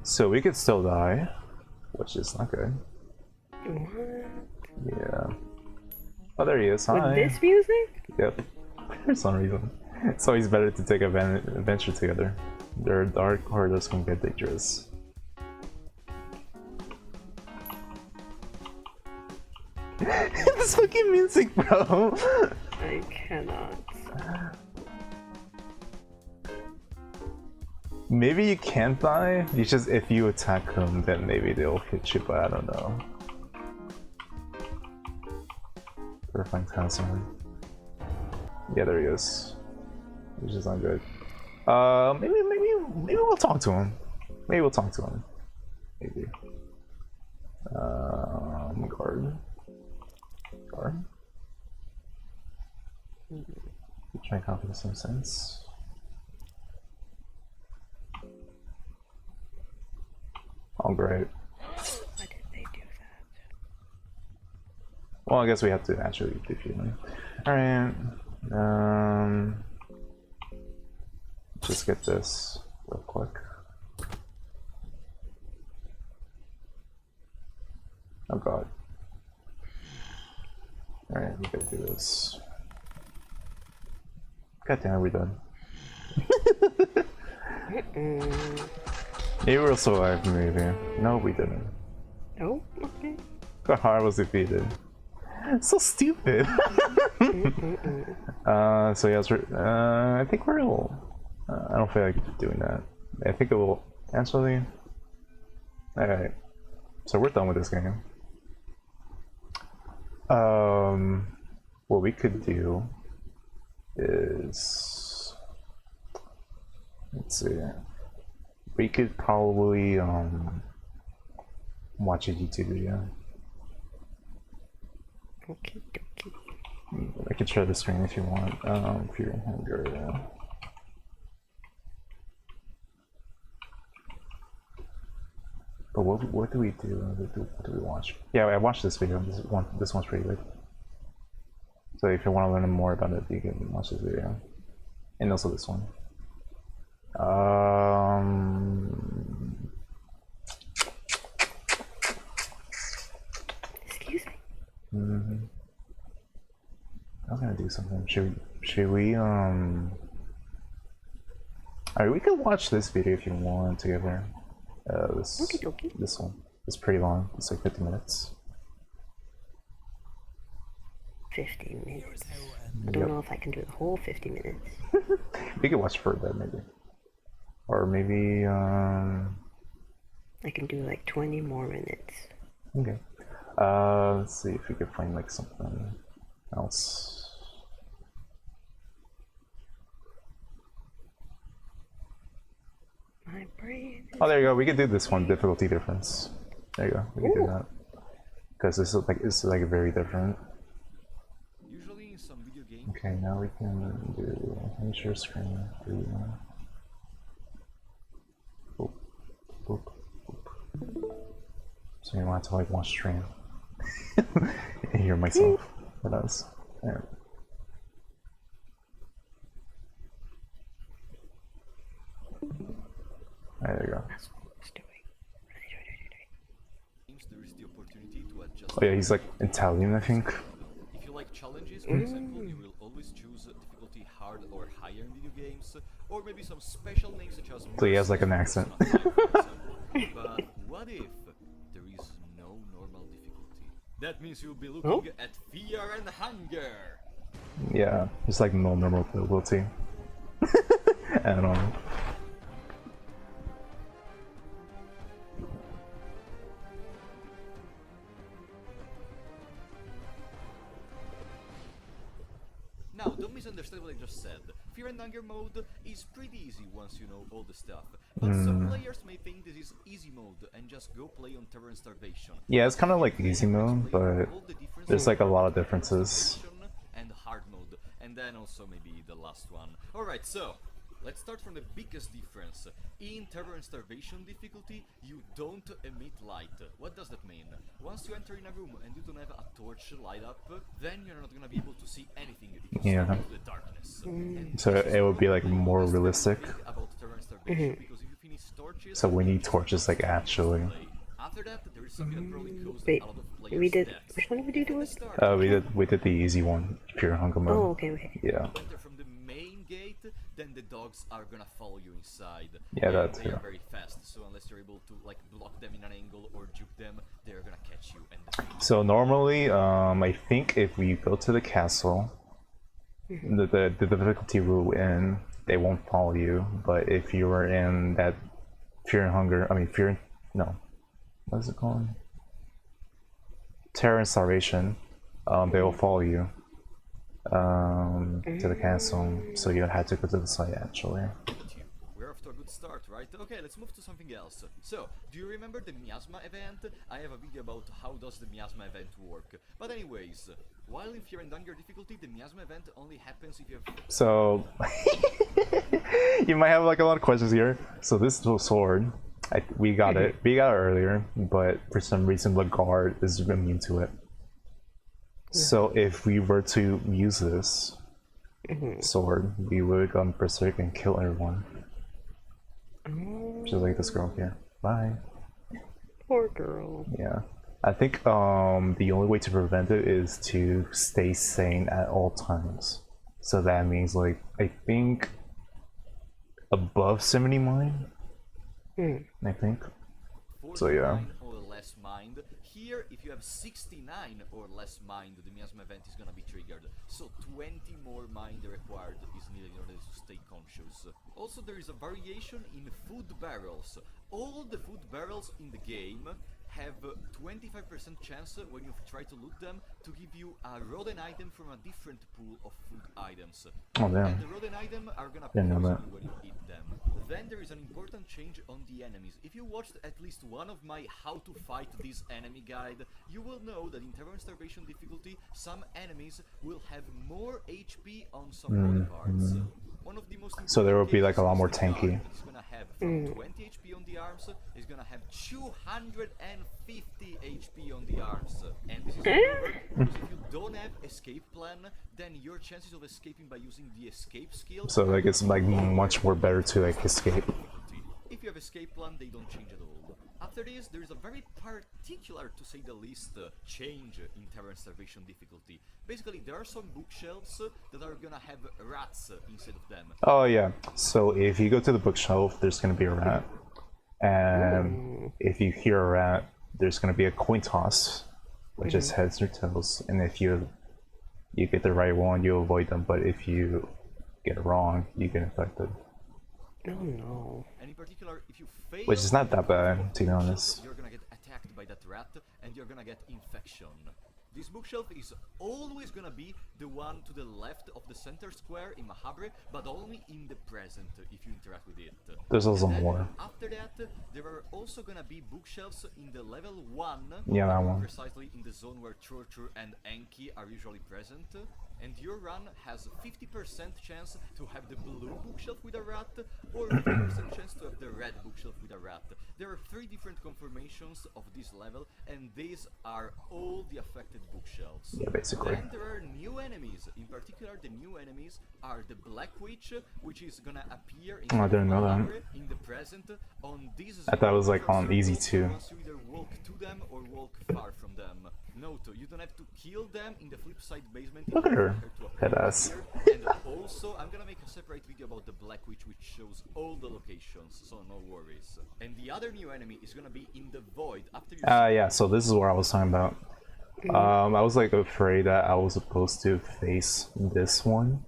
So we could still die, which is not good.
What?
Yeah. Oh, there he is. Hi.
With this music?
Yep. For some reason. It's always better to take adventure together. There are dark corridors can get dangerous. This fucking music, bro!
I cannot.
Maybe you can't die. It's just if you attack them, then maybe they'll hit you, but I don't know. Terrifying Talisman. Yeah, there he is. Which is not good. Maybe we'll talk to him. Maybe we'll talk to him. Maybe. Guard. Guard. Try to copy some sense. Oh, great.
Why did they do that?
Well, I guess we have to actually defeat him. Alright. Just get this real quick. Oh god. Alright, we gotta do this. God damn, we're done. Maybe we'll survive, maybe. No, we didn't.
Oh, okay.
Kahar was defeated. So stupid! So yeah, I think we'll... I don't feel like doing that. I think it will... Actually... Alright. So we're done with this game. What we could do is... Let's see. We could probably, watch a YouTube video.
Okie dokie.
I could share the screen if you want, if you're hungry. But what do we do? What do we watch? Yeah, I watched this video. This one's pretty good. So if you want to learn more about it, you can watch this video. And also this one.
Excuse me.
I was gonna do something. Should we alright, we could watch this video if you want together. This one. It's pretty long. It's like 50 minutes.
50 minutes. I don't know if I can do the whole 50 minutes.
We could watch for a bit, maybe. Or maybe,
I can do like 20 more minutes.
okay. Let's see if we could find like something else.
My brain.
Oh, there you go. We could do this one, difficulty difference. There you go. We can do that. Because this is like very different.
Usually in some video games.
Okay, now we can do. Let me share screen. Boop, boop, boop. So you want to like watch stream. And hear myself. What else? There.
there is the opportunity to adjust.
Oh yeah, he's like Italian, I think.
If you like challenges, for example, you will always choose difficulty hard or higher in video games, or maybe some special names such as.
So he has like an
Mercedes
accent.
for example. But what if there is no normal difficulty? That means you'll be looking at fear and hunger.
Yeah, it's like no normal difficulty. I don't know.
Now, don't misunderstand what I just said. Fear and Hunger mode is pretty easy once you know all the stuff, but some players may think this is easy mode and just go play on Terror and Starvation.
Yeah, it's kind of like easy mode, but there's like a lot of differences.
And hard mode, and then also maybe the last one. Alright, so let's start from the biggest difference. In Terror and Starvation difficulty, you don't emit light. What does that mean? Once you enter in a room and you don't have a torch light up, then you're not gonna be able to see anything because
Yeah.
of the darkness. And
So it would be like more realistic.
about Terror and Starvation, because if you finish torches,
So we need torches like actually.
after that, there is something that probably caused
Wait,
a lot of players
we did.
deaths.
Which one did we do to it?
We did the easy one, pure hunger mode.
Oh, okay.
Yeah.
Enter from the main gate, then the dogs are gonna follow you inside.
Yeah,
And
that
they
too.
are very fast, so unless you're able to like block them in an angle or juke them, they're gonna catch you and defeat you.
So normally, I think if we go to the castle, the difficulty rule in, they won't follow you. But if you were in that fear and hunger, no, what is it called? Terror and starvation, they will follow you to the castle. So you had to go to the site actually.
We're off to a good start, right? Okay, let's move to something else. So, do you remember the Miasma event? I have a video about how does the Miasma event work. But anyways, while in Fear and Hunger difficulty, the Miasma event only happens if you have...
So you might have like a lot of questions here. So this little sword, we got it earlier, but for some reason the guard is immune to it. So if we were to use this sword, we would go berserk and kill everyone. Just like this girl here. Bye.
Poor girl.
Yeah. I think the only way to prevent it is to stay sane at all times. So that means like I think above 70 mind. I think. So yeah.
49 or less mind. Here, if you have 69 or less mind, the Miasma event is gonna be triggered. So 20 more mind required is needed in order to stay conscious. Also, there is a variation in food barrels. All the food barrels in the game have 25% chance when you try to loot them to give you a rodent item from a different pool of food items.
Oh damn.
And the rodent item are gonna
Didn't know
poison
that.
you when you eat them. Then there is an important change on the enemies. If you watched at least one of my how to fight this enemy guide, you will know that in Terror and Starvation difficulty, some enemies will have more HP on some body parts. One of the most
So there will be
important
like a lot more
cases is the
tanky.
guard. It's gonna have from 20 HP on the arms, it's gonna have 250 HP on the arms. And this is important because if you don't have escape plan, then your chances of escaping by using the escape skill
So like it's like much more better to like escape.
if you have escape plan, they don't change at all. After this, there is a very particular, to say the least, change in Terror and Starvation difficulty. Basically, there are some bookshelves that are gonna have rats instead of them.
Oh yeah. So if you go to the bookshelf, there's gonna be a rat, and if you hear a rat, there's gonna be a coin toss, which is heads or tails. And if you get the right one, you avoid them. But if you get it wrong, you get infected.
Oh no.
And in particular, if you fail,
Which is not that bad, to be honest.
you're gonna get attacked by that rat, and you're gonna get infection. This bookshelf is always gonna be the one to the left of the center square in Mahabre, but only in the present if you interact with it.
There's also
Then,
more.
after that, there are also gonna be bookshelves in the level 1,
Yeah, that one.
precisely in the zone where Torture and Enki are usually present. And your run has a 50% chance to have the blue bookshelf with a rat, or 50% chance to have the red bookshelf with a rat. There are 3 different conformations of this level, and these are all the affected bookshelves.
Yeah, basically.
Then there are new enemies. In particular, the new enemies are the Black Witch, which is gonna appear in,
I didn't know that.
in the present on this
I thought it was, like, on
zone.
easy too.
Once you either walk to them or walk far from them. Note, you don't have to kill them in the flip side basement.
Look at her.
Head
Badass.
And also, I'm gonna make a separate video about the Black Witch, which shows all the locations, so no worries. And the other new enemy is gonna be in the void after you.
Yeah. So this is what I was talking about. I was like afraid that I was supposed to face this one,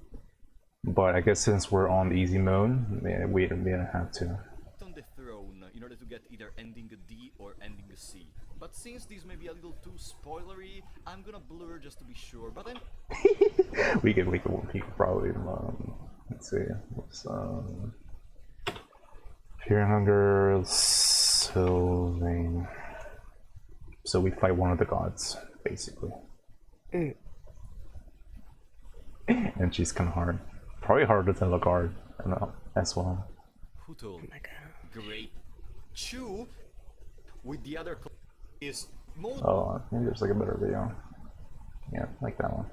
but I guess since we're on easy mode, we didn't have to.
On the throne in order to get either ending D or ending C. But since this may be a little too spoilery, I'm gonna blur just to be sure. But then
we could probably let's see. Fear and Hunger, Sylvain. So we fight one of the gods, basically. And she's kind of hard. Probably harder than Lagard as well.
who told?
Oh my god.
Great. Chu with the other is most.
Oh, maybe there's like a better video. Yeah, like that one.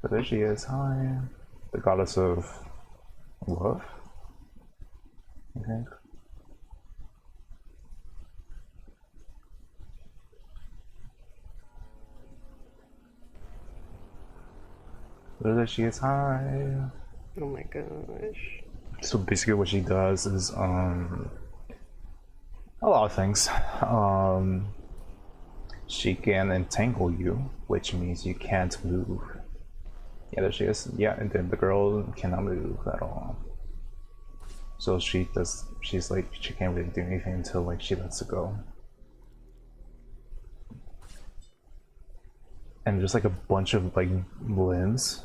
But there she is. Hi. The goddess of love? Okay. There she is. Hi.
Oh my gosh.
So basically what she does is a lot of things. She can entangle you, which means you can't move. Yeah, there she is. Yeah, and then the girl cannot move at all. So she's like, she can't really do anything until like she lets it go. And there's like a bunch of like limbs,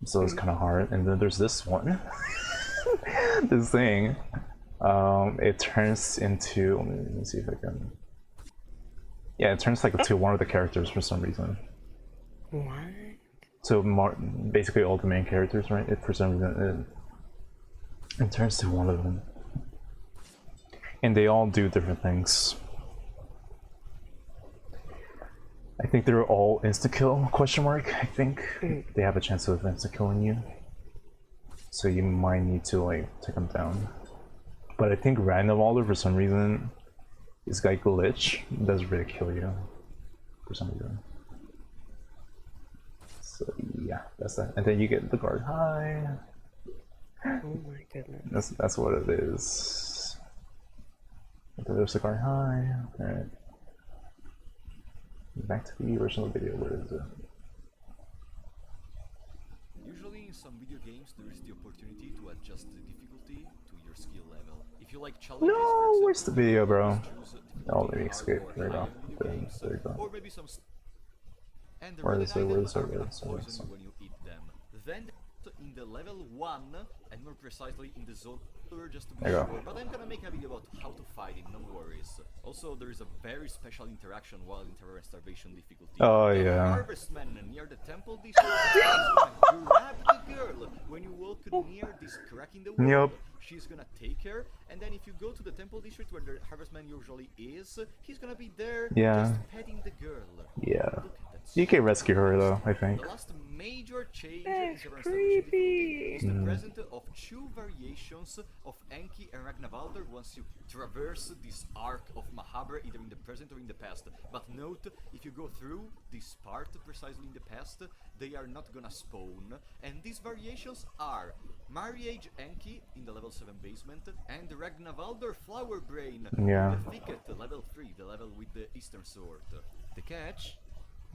so it's kind of hard. And then there's this one, this thing. It turns into, let me see if I can. Yeah, it turns like to one of the characters for some reason.
What?
So basically all the main characters, right? For some reason it turns to one of them, and they all do different things. I think they're all insta kill ? I think they have a chance of insta killing you, so you might need to like take them down. But I think Ragnarvalder for some reason is like glitch doesn't really kill you for some reason. So yeah, that's that. And then you get the guard high.
Oh my goodness.
That's what it is. And then there's the guard high. Alright. Back to the original video, where is it?
Usually in some video games there is the opportunity to adjust the difficulty to your skill level. If you like challenges,
No, where's the video, bro?
choose
Oh, let me escape. There you go. There you go.
or maybe some and the
Where
red
is it? Where is it?
items are
Where
gonna
is it?
poison you when you eat them. Then in the level 1, and more precisely in the zone, just to be
There you
sure,
go.
but I'm gonna make a video about how to fight it, no worries. Also, there is a very special interaction while in Terror and Starvation difficulty.
Oh,
The
yeah.
harvestman near the temple district is gonna grab the girl when you walk near this crack in the wall.
Yup.
She's gonna take her, and then if you go to the temple district where the harvestman usually is, he's gonna be there
Yeah.
just petting the girl.
Yeah.
Look at that.
You can rescue her though, I think.
The last major change
That's
in Terror and Starvation
creepy.
is the presence of 2 variations of Enki and Ragnarvalder once you traverse this arc of Mahabharata, either in the present or in the past. But note, if you go through this part precisely in the past, they are not gonna spawn. And these variations are Marriage Enki in the level 7 basement, and Ragnarvalder Flower Brain
Yeah.
in the Thicket, level 3, the level with the Eastern Sword. The catch?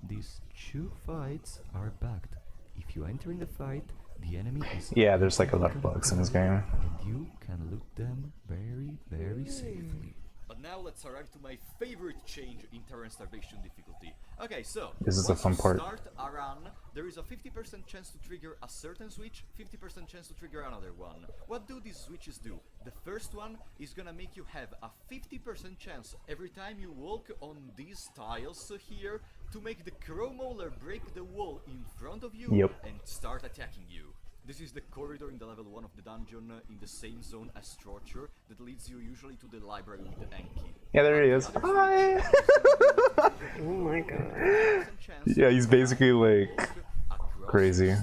These 2 fights are backed. If you enter in the fight, the enemy is
Yeah, there's like a lot of bugs in this game.
and you can loot them very, very safely. But now let's arrive to my favorite change in Terror and Starvation difficulty. Okay, so
This is the
once
fun
you
part.
start a run, there is a 50% chance to trigger a certain switch, 50% chance to trigger another one. What do these switches do? The first one is gonna make you have a 50% chance every time you walk on these tiles here to make the Crow Mauler break the wall in front of you
Yep.
and start attacking you. This is the corridor in the level 1 of the dungeon in the same zone as Torture that leads you usually to the library with the Enki.
Yeah, there he is. Hi!
Oh my god.
Yeah, he's basically like crazy.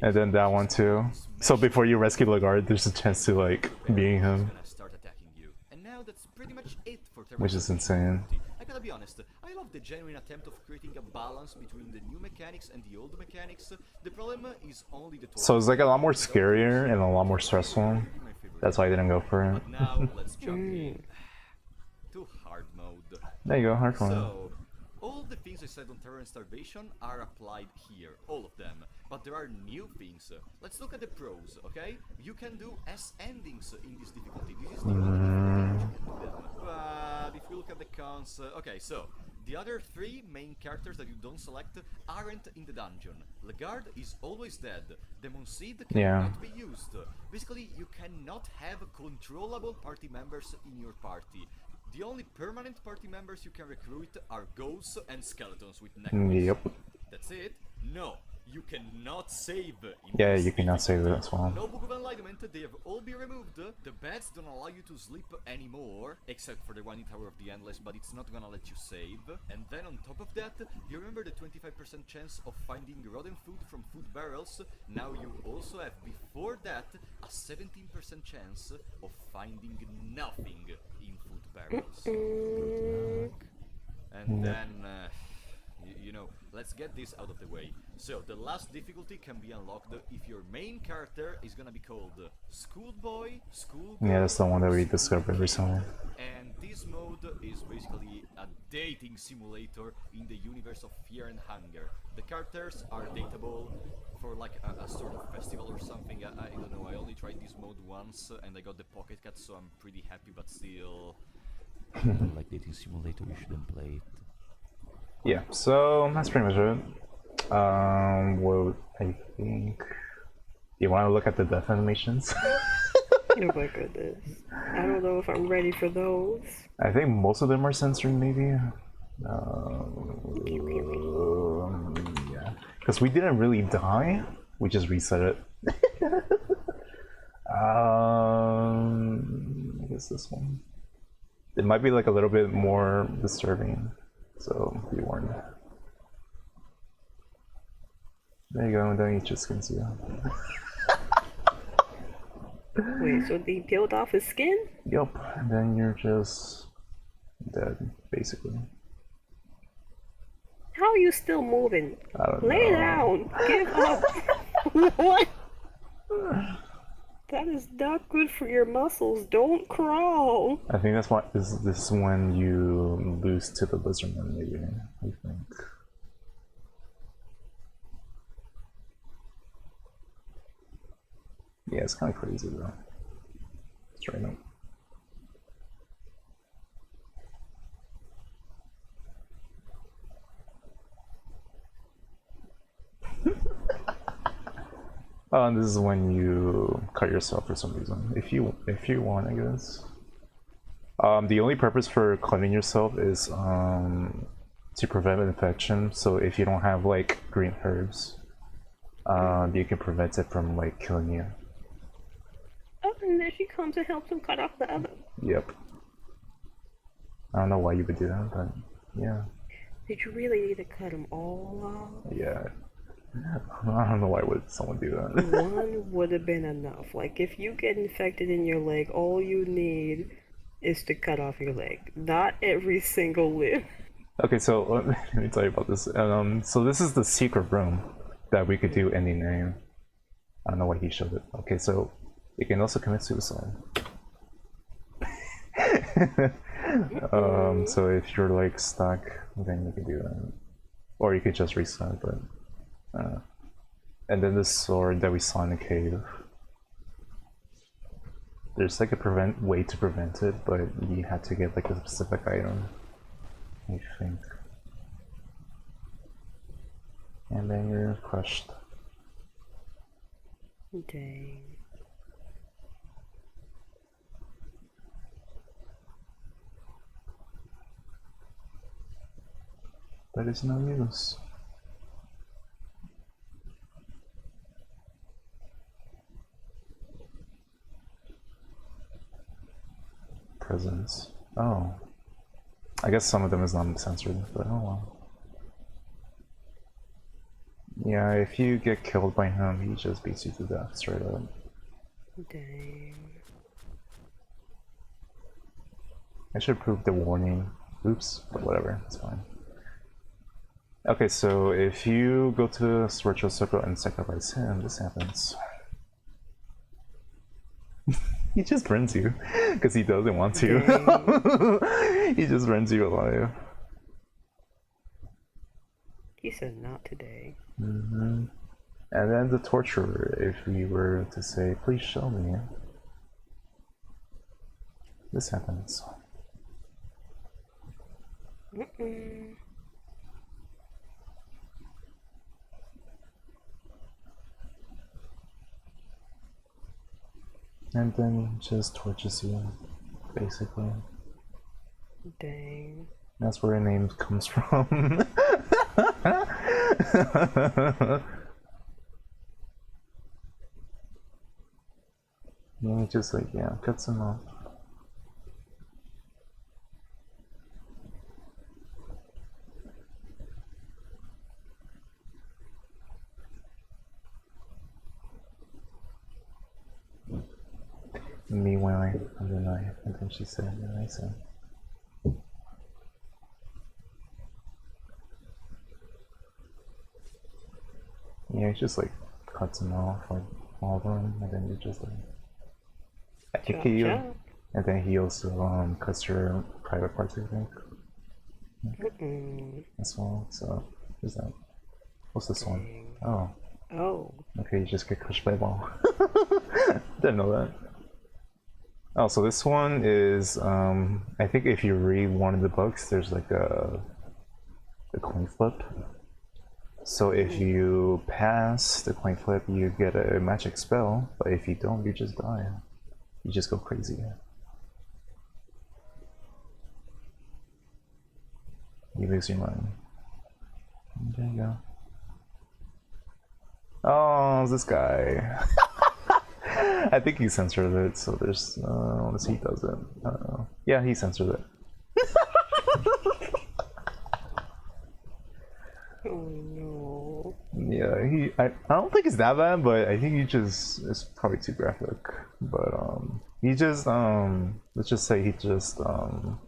And then that one too. So before you rescue Lagarde, there's a chance to like being him,
Start attacking you. And now that's pretty much it for
which is insane.
I gotta be honest, I love the genuine attempt of creating a balance between the new mechanics and the old mechanics. The problem is only the
So it's like a lot more scarier and a lot more stressful. That's why I didn't go for it.
But now let's jump in to hard mode.
There you go, hard one.
So, all the things I said on Terror and Starvation are applied here, all of them. But there are new things. Let's look at the pros, okay? You can do S endings in this difficulty. This is the only difficulty you can do them. But if we look at the cons, okay, so the other three main characters that you don't select aren't in the dungeon. Lagarde is always dead. Demon Seed cannot be used. Basically, you cannot have controllable party members in your party. The only permanent party members you can recruit are ghosts and skeletons with necklaces.
Yep.
That's it? No. You cannot save.
Yeah, you cannot save it as well.
No Book of Enlightenment, they have all been removed. The beds don't allow you to sleep anymore, except for the one in Tower of the Endless, but it's not gonna let you save. And then on top of that, you remember the 25% chance of finding rotten food from food barrels? Now you also have, before that, a 17% chance of finding nothing in food barrels. And then... you know, let's get this out of the way. So, the last difficulty can be unlocked if your main character is gonna be called Schoolboy, Schoolgirl...
Yeah, that's the one that we discovered recently.
And this mode is basically a dating simulator in the universe of Fear and Hunger. The characters are dateable for like a sort of festival or something. I don't know, I only tried this mode once and I got the pocket cut, so I'm pretty happy, but still... like dating simulator, you shouldn't play it.
Yeah, so that's pretty much it. Well, I think you want to look at the death animations.
Oh my goodness, I don't know if I'm ready for those.
I think most of them are censored, maybe. Yeah, because we didn't really die. We just reset it. I guess this one. It might be like a little bit more disturbing. So, be warned. There you go, don't eat your skins, yeah.
Wait, so they peeled off his skin?
Yup, and then you're just dead, basically.
How are you still moving?
I don't
Lay
know.
down! Give up! What? That is not good for your muscles. Don't crawl!
I think that's why this is when you lose to the lizardman, maybe, I think. Yeah, it's kind of crazy though. Straight up. Oh, and this is when you cut yourself for some reason. If you want, I guess. The only purpose for cutting yourself is to prevent an infection. So if you don't have like green herbs, you can prevent it from like killing you.
Oh, and then she comes and helps him cut off the other.
Yep. I don't know why you would do that, but yeah.
Did you really need to cut them all off?
Yeah. I don't know why would someone do that.
One would have been enough. Like, if you get infected in your leg, all you need is to cut off your leg. Not every single limb.
Okay, so let me tell you about this. So this is the secret room that we could do any name. I don't know why he showed it. Okay, so you can also commit suicide. So if you're like stuck, then you can do that, or you could just reset. But and then this sword that we saw in the cave. There's like a way to prevent it, but you had to get like a specific item, I think. And then you're crushed.
Dang.
But it's no use. Presents. Oh. I guess some of them is not censored, but oh well. Yeah, if you get killed by him, he just beats you to death straight up.
Dang.
I should prove the warning. Oops, but whatever, it's fine. Okay, so if you go to the virtual circle and sacrifice him, this happens. He just burns you, because he doesn't want to. He just burns you alive.
He said not today.
Mm-hmm. And then the torturer, if we were to say, please show me, this happens.
Mm-mm.
And then just tortures you, basically.
Dang.
That's where the name comes from. Yeah, just like, yeah, cuts him off. Meanwhile, and then she said, and I said. Yeah, it just like cuts him off, like all of them, and then you just like. I think
Chop, chop.
and then he also cuts your private parts, I think.
Mm-mm.
As well, so who's that? What's this
Dang.
one? Oh.
Oh.
Okay, you just get crushed by a ball. Didn't know that. Oh, so this one is, I think if you read one of the books, there's like a coin flip. So if you pass the coin flip, you get a magic spell, but if you don't, you just die. You just go crazy. You lose your mind. There you go. Oh, this guy. I think he censored it, so there's, unless he doesn't. Yeah, he censored it.
Oh no.
Yeah, I don't think it's that bad, but I think he just, it's probably too graphic. But, he just, let's just say he just, how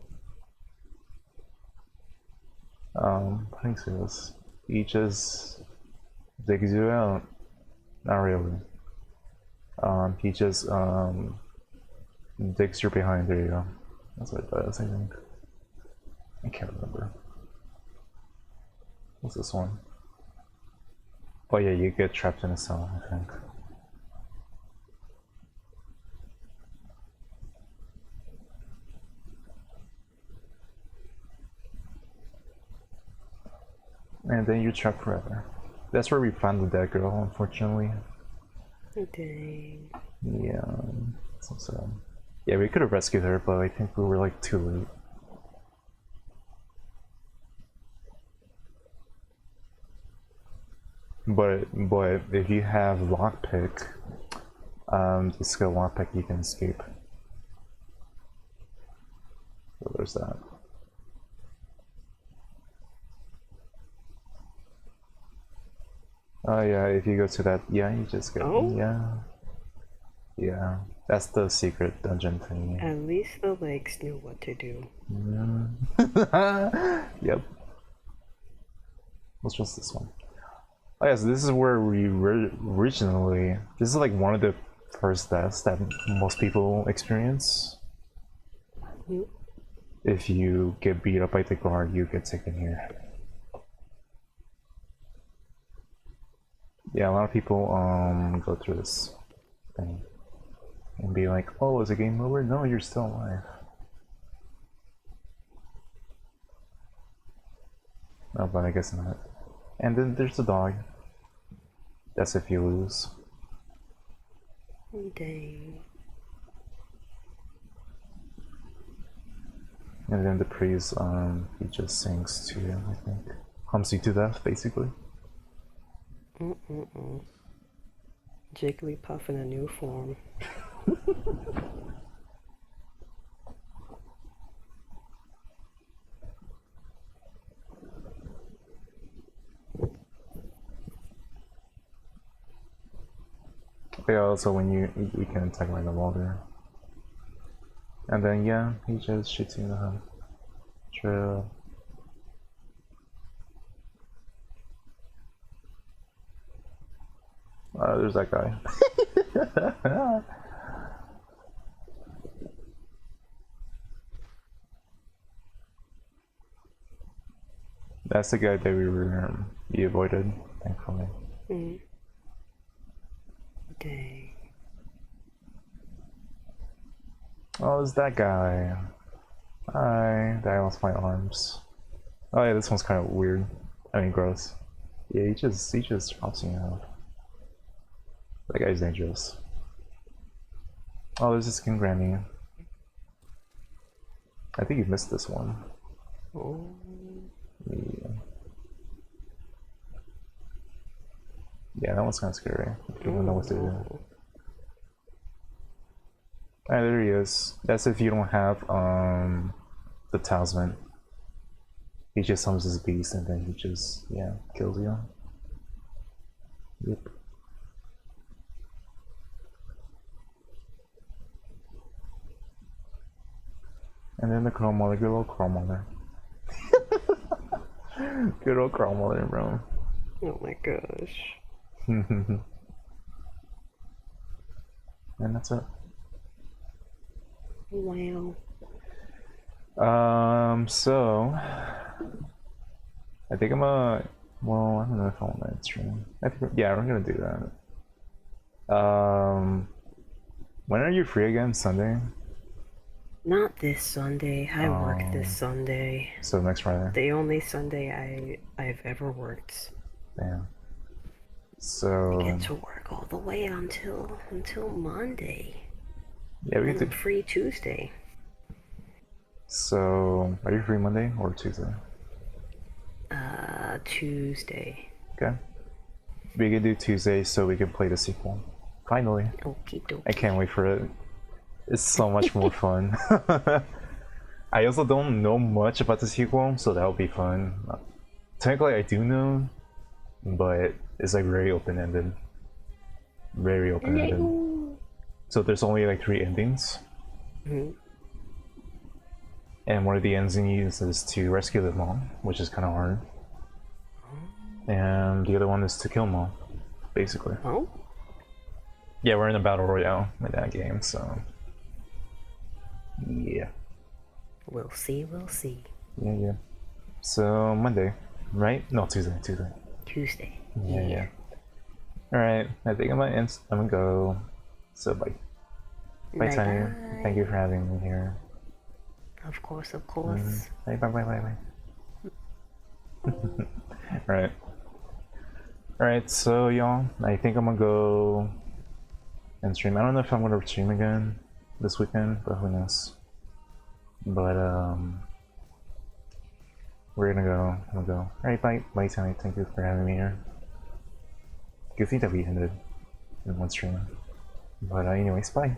do you say this? He just digs you out. Not really. He just, digs your behind, there you go. That's what it does, I think. I can't remember. What's this one? Oh yeah, you get trapped in a cell, I think. And then you're trapped forever. That's where we found the dead girl, unfortunately.
Dang.
Yeah, so sad. Yeah, we could have rescued her, but I think we were like too late. But if you have lockpick, the skill lockpick, you can escape. So there's that. Oh yeah, if you go to that, yeah, you just go.
Oh?
Yeah, that's the secret dungeon thing.
At least the legs knew what to do.
Yep. What's just this one? Oh yeah, so this is where we originally. This is like one of the first deaths that most people experience. If you get beat up by the guard, you get taken here. Yeah, a lot of people go through this thing and be like, "Oh, is the game over?" No, you're still alive. No, but I guess not. And then there's the dog. That's if you lose.
Dang.
And then the priest, he just sings to you, I think. Hums you to death, basically.
Jigglypuff in a new form.
They also when you can attack right in the water. And then yeah, he just shoots you in the head. True. There's that guy. That's the guy that we avoided, thankfully.
Mm. Dang.
Oh, it's that guy. Hi, I lost my arms. Oh yeah, this one's kind of weird. I mean, gross. Yeah, he just drops me out. That guy's dangerous. Oh, there's a skin granny. I think you missed this one.
Oh.
Yeah. Yeah, that one's kind of scary. I don't know what to do. Alright, there he is. That's if you don't have the talisman. He just summons his beast and then he just kills you. Yep. And then the Chrome Mother, good old Chrome Mother. Good old Chrome Mother, bro.
Oh my gosh.
And that's it.
Wow.
So I think I'm well, I don't know if I want to stream. Yeah, we're gonna do that. When are you free again? Sunday?
Not this Sunday. I work this Sunday.
So next Friday.
The only Sunday I've ever worked.
Damn. So
I get to work all the way until Monday.
yeah, we
And
get
I'm
to.
free Tuesday.
So are you free Monday or Tuesday?
Tuesday.
Okay. We can do Tuesday so we can play the sequel. Finally.
Okie dokie.
I can't wait for it. It's so much more fun. I also don't know much about the sequel, so that'll be fun. Technically I do know, but it's like very open-ended. Very open-ended.
No.
So there's only like 3 endings.
Mm-hmm.
And one of the endings is to rescue the mom, which is kind of hard. And the other one is to kill mom, basically.
Oh?
Yeah, we're in a battle royale in that game, so yeah.
We'll see, we'll see.
Yeah. So Monday, right? No, Tuesday.
Tuesday.
Yeah. Alright, I think I'm gonna go. So bye. Bye, Tanya. Thank you for having me here.
Of course, of course.
Bye. Alright, so y'all, I think I'm gonna go and stream. I don't know if I'm gonna stream again this weekend, but who knows. But we're gonna go. I'm gonna go. Alright, bye Tanya. Thank you for having me here. Good thing that we ended in one stream. But anyways, bye.